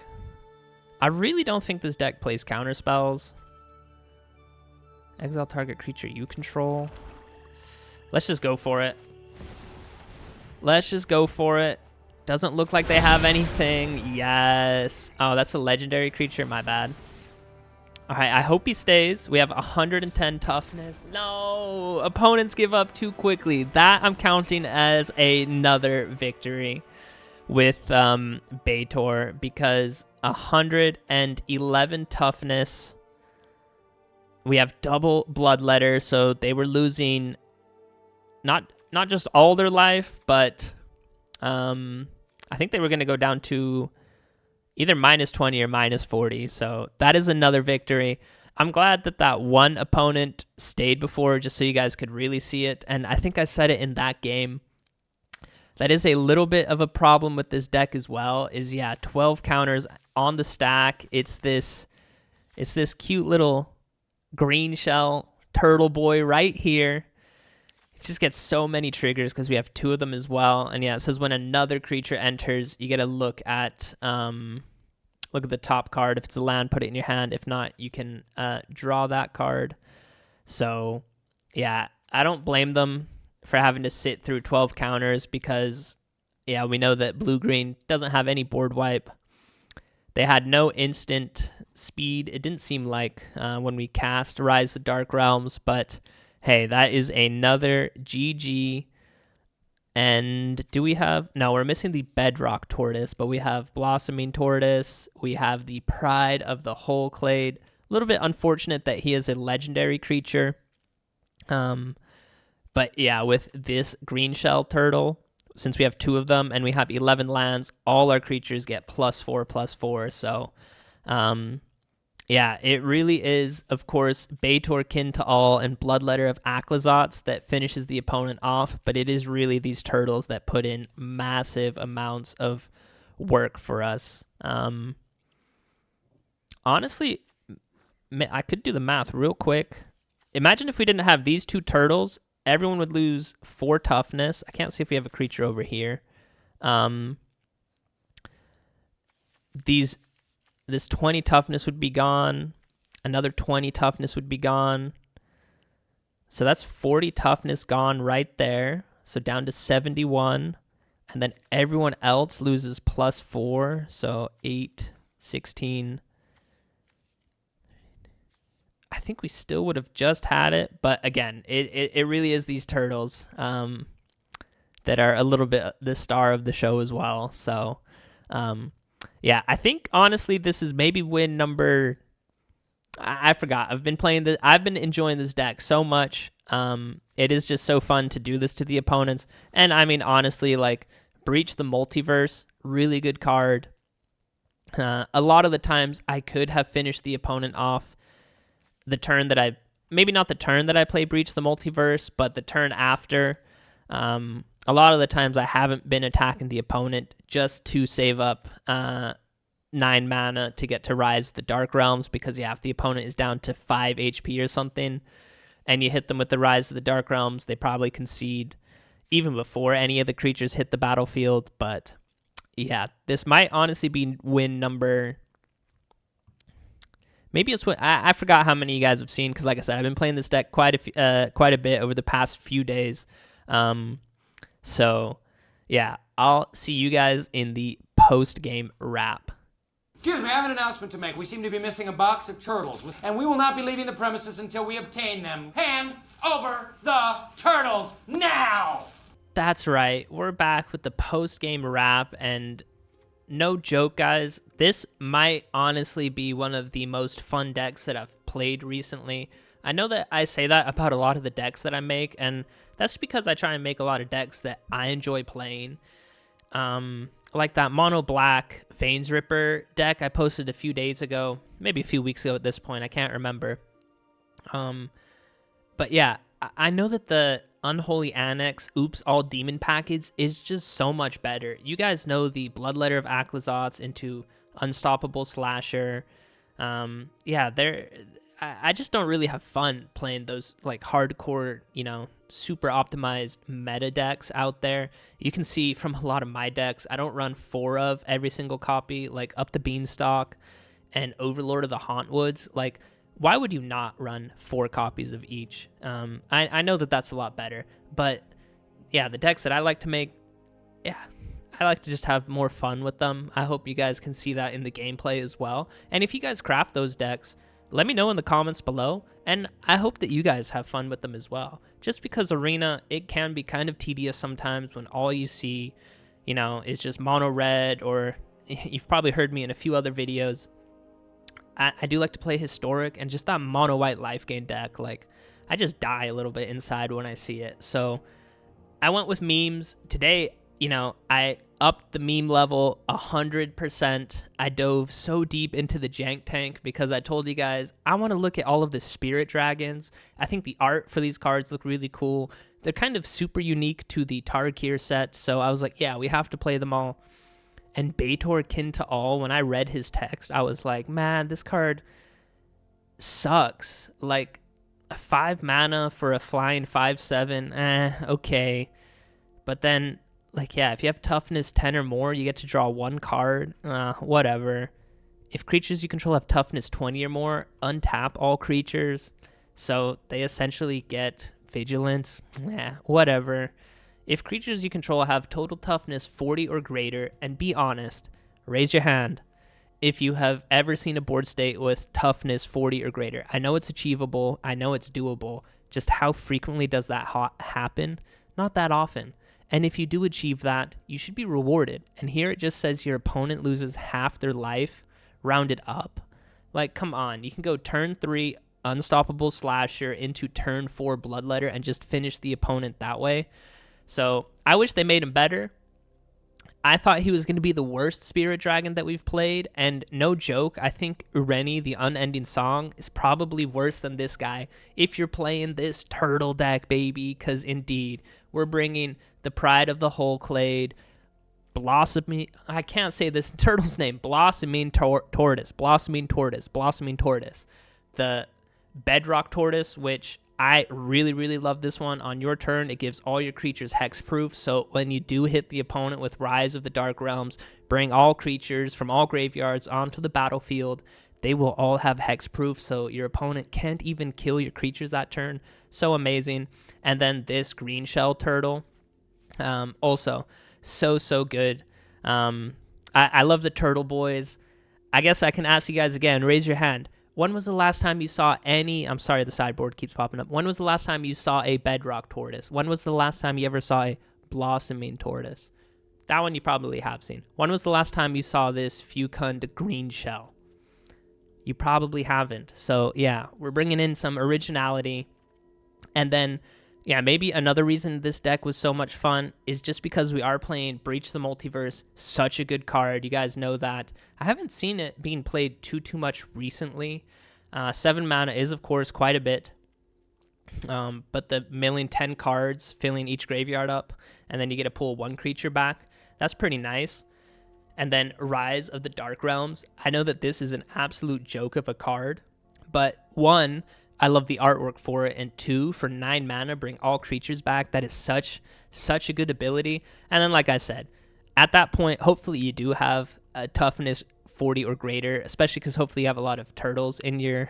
I really don't think this deck plays counter spells. Exile target creature you control. Let's just go for it. Let's just go for it. Doesn't look like they have anything. Yes. Oh, that's a legendary creature. My bad. All right, I hope he stays. We have 110 toughness. No, opponents give up too quickly. That I'm counting as another victory with Betor, because 111 toughness. We have double Bloodletter, so they were losing not just all their life, but I think they were going to go down to either -20 or -40. So that is another victory. I'm glad that one opponent stayed before, just so you guys could really see it. And I think I said it in that game. That is a little bit of a problem with this deck as well, is, yeah, 12 counters on the stack. It's this cute little green shell turtle boy right here. It just gets so many triggers because we have 2 of them as well. And yeah, it says when another creature enters, you get a look at look at the top card. If it's a land, put it in your hand. If not, you can draw that card. So, yeah, I don't blame them for having to sit through 12 counters because, yeah, we know that blue-green doesn't have any board wipe. They had no instant speed. It didn't seem like when we cast Rise the Dark Realms, but hey, that is another GG. And do we have... No, we're missing the Bedrock Tortoise, but we have Blossoming Tortoise. We have the Pride of the Whole Clade. A little bit unfortunate that he is a legendary creature. But yeah, with this green shell turtle, since we have 2 of them and we have 11 lands, all our creatures get +4/+4. So, yeah, it really is, of course, Betor Kin to All and Bloodletter of Aclazots that finishes the opponent off, but it is really these turtles that put in massive amounts of work for us. Honestly, I could do the math real quick. Imagine if we didn't have these 2 turtles, everyone would lose 4 toughness. I can't see if we have a creature over here. This 20 toughness would be gone. Another 20 toughness would be gone. So that's 40 toughness gone right there. So down to 71. And then everyone else loses +4. So 8, 16. I think we still would have just had it. But again, it really is these turtles that are a little bit the star of the show as well. So, yeah, I think honestly this is maybe win number... I forgot. I've been enjoying this deck so much. It is just so fun to do this to the opponents. And I mean, honestly, like Breach the Multiverse, really good card. A lot of the times I could have finished the opponent off the turn that maybe not the turn that I play Breach the Multiverse, but the turn after. A lot of the times I haven't been attacking the opponent just to save up 9 mana to get to Rise the Dark Realms, because yeah, if the opponent is down to 5 HP or something and you hit them with the Rise of the Dark Realms, they probably concede even before any of the creatures hit the battlefield. But yeah, this might honestly be win number... Maybe it's what I forgot how many you guys have seen, because like I said, I've been playing this deck quite a bit over the past few days. So yeah, I'll see you guys in the post-game wrap. Excuse me, I have an announcement to make. We seem to be missing a box of turtles, and we will not be leaving the premises until we obtain them. Hand over the turtles now! That's right. We're back with the post-game wrap, and no joke, guys, this might honestly be one of the most fun decks that I've played recently. I know that I say that about a lot of the decks that I make, and that's because I try and make a lot of decks that I enjoy playing. Like that mono black Veins Ripper deck I posted a few days ago, maybe a few weeks ago at this point, I can't remember. But yeah, I know that the Unholy Annex Oops All Demon package is just so much better. You guys know the Bloodletter of Aclazots into Unstoppable Slasher. Yeah, I just don't really have fun playing those like hardcore, super optimized meta decks out there. You can see from a lot of my decks, I don't run 4 of every single copy, like Up the Beanstalk and Overlord of the Hauntwoods. Like, why would you not run 4 copies of each? I know that that's a lot better, but yeah, the decks that I like to make, yeah, I like to just have more fun with them. I hope you guys can see that in the gameplay as well. And if you guys craft those decks, let me know in the comments below, and I hope that you guys have fun with them as well. Just because Arena, it can be kind of tedious sometimes when all you see, is just mono red, or you've probably heard me in a few other videos. I do like to play Historic, and just that mono white life gain deck, like, I just die a little bit inside when I see it. So I went with memes. Today, I upped the meme level 100%. I dove so deep into the jank tank because I told you guys I want to look at all of the spirit dragons. I think the art for these cards look really cool. They're kind of super unique to the Tarkir set, so I was like, yeah, we have to play them all. And Betor Kin to All, when I read his text, I was like, man, this card sucks. Like, 5 mana for a flying 5/7, okay. But then, like, yeah, if you have toughness 10 or more, you get to draw 1 card. Whatever. if creatures you control have toughness 20 or more, untap all creatures. So they essentially get vigilant. Whatever. If creatures you control have total toughness 40 or greater, and be honest, raise your hand if you have ever seen a board state with toughness 40 or greater. I know it's achievable. I know it's doable. Just how frequently does that happen? Not that often. And if you do achieve that, you should be rewarded. And here it just says your opponent loses half their life, rounded up. Like, come on. You can go turn 3 Unstoppable Slasher into turn 4 Bloodletter and just finish the opponent that way. So I wish they made him better. I thought he was going to be the worst Spirit Dragon that we've played, and no joke, I think Ureni, the Unending Song, is probably worse than this guy if you're playing this turtle deck, baby, because indeed, we're bringing the pride of the whole clade, Blossoming, I can't say this turtle's name, Blossoming Tortoise, the Bedrock Tortoise, which I really, really love this one. On your turn, it gives all your creatures hexproof, so when you do hit the opponent with Rise of the Dark Realms, bring all creatures from all graveyards onto the battlefield. They will all have hexproof, so your opponent can't even kill your creatures that turn. So amazing. And then this green shell turtle, also so good. I love the turtle boys. I guess I can ask you guys again, raise your hand. When was the last time you saw any, I'm sorry, the sideboard keeps popping up. When was the last time you saw a Bedrock Tortoise? When was the last time you ever saw a Blossoming Tortoise? That one you probably have seen. When was the last time you saw this Fecund green shell? You probably haven't. So yeah, we're bringing in some originality. And then, yeah, maybe another reason this deck was so much fun is just because we are playing Breach the Multiverse, such a good card. You guys know that. I haven't seen it being played too much recently. 7 mana is, of course, quite a bit. But the milling 10 cards, filling each graveyard up, and then you get to pull 1 creature back, that's pretty nice. And then Rise of the Dark Realms. I know that this is an absolute joke of a card, but 1, I love the artwork for it, and 2, for 9 mana, bring all creatures back. That is such a good ability. And then, like I said, at that point, hopefully you do have a toughness 40 or greater, especially because hopefully you have a lot of turtles in your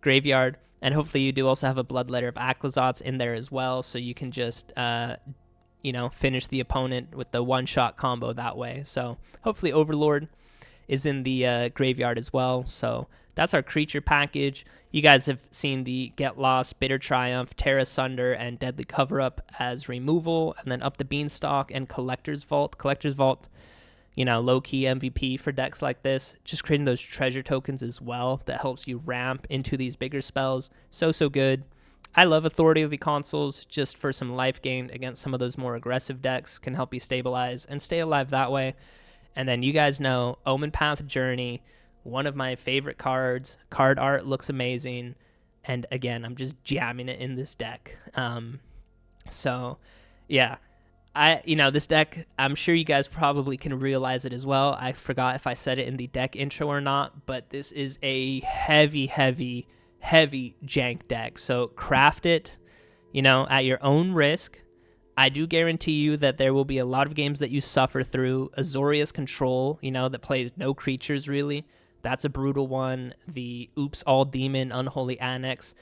graveyard, and hopefully you do also have a Bloodletter of Aclazots in there as well, so you can just finish the opponent with the one-shot combo that way. So hopefully Overlord is in the graveyard as well. So that's our creature package. You guys have seen the Get Lost, Bitter Triumph, Tear Asunder, and Deadly Cover-Up as removal, and then Up the Beanstalk and Collector's Vault. Collector's Vault, low-key MVP for decks like this. Just creating those treasure tokens as well that helps you ramp into these bigger spells. So good. I love Authority of the Consuls just for some life gain against some of those more aggressive decks. Can help you stabilize and stay alive that way. And then you guys know Omen Path Journey, one of my favorite cards. Card art looks amazing. And again, I'm just jamming it in this deck. So yeah, this deck, I'm sure you guys probably can realize it as well. I forgot if I said it in the deck intro or not, but this is a heavy jank deck. So craft it, at your own risk. I do guarantee you that there will be a lot of games that you suffer through. Azorius Control, that plays no creatures really. That's a brutal one. The Oops All Demon Unholy Annex,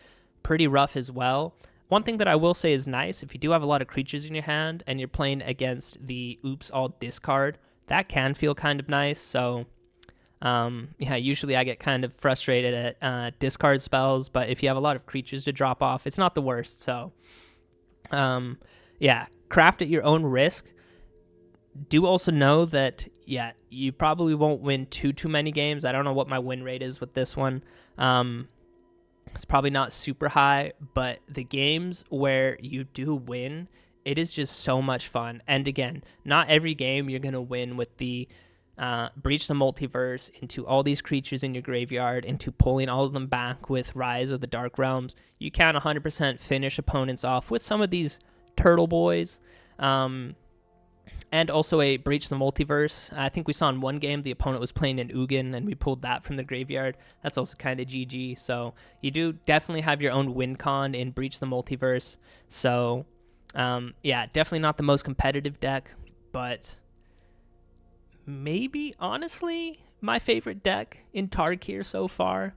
pretty rough as well. One thing that I will say is nice, if you do have a lot of creatures in your hand and you're playing against the Oops All Discard, that can feel kind of nice. So usually I get kind of frustrated at discard spells, but if you have a lot of creatures to drop off, it's not the worst. So craft at your own risk. Do also know that, you probably won't win too many games. I don't know what my win rate is with this one. It's probably not super high, but the games where you do win, it is just so much fun. And again, not every game you're going to win with the Breach the Multiverse into all these creatures in your graveyard, into pulling all of them back with Rise of the Dark Realms. You can 100% finish opponents off with some of these turtle boys. And also a Breach the Multiverse. I think we saw in one game the opponent was playing an Ugin, and we pulled that from the graveyard. That's also kind of GG. So you do definitely have your own win con in Breach the Multiverse. So definitely not the most competitive deck, but maybe, honestly, my favorite deck in Tarkir so far.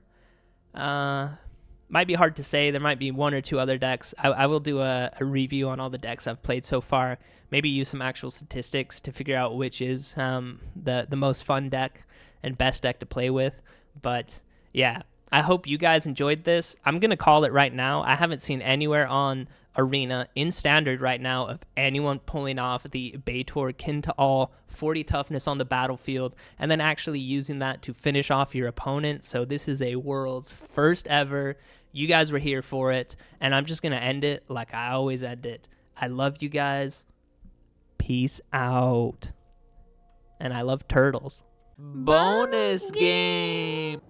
Might be hard to say. There might be one or two other decks. I will do a review on all the decks I've played so far. Maybe use some actual statistics to figure out which is the most fun deck and best deck to play with. But yeah, I hope you guys enjoyed this. I'm going to call it right now. I haven't seen anywhere on Arena in Standard right now of anyone pulling off the Betor kin to all 40 toughness on the battlefield and then actually using that to finish off your opponent. So this is a world's first ever. You guys were here for it, and I'm just going to end it like I always end it. I love you guys. Peace out. And I love turtles. Bonus game.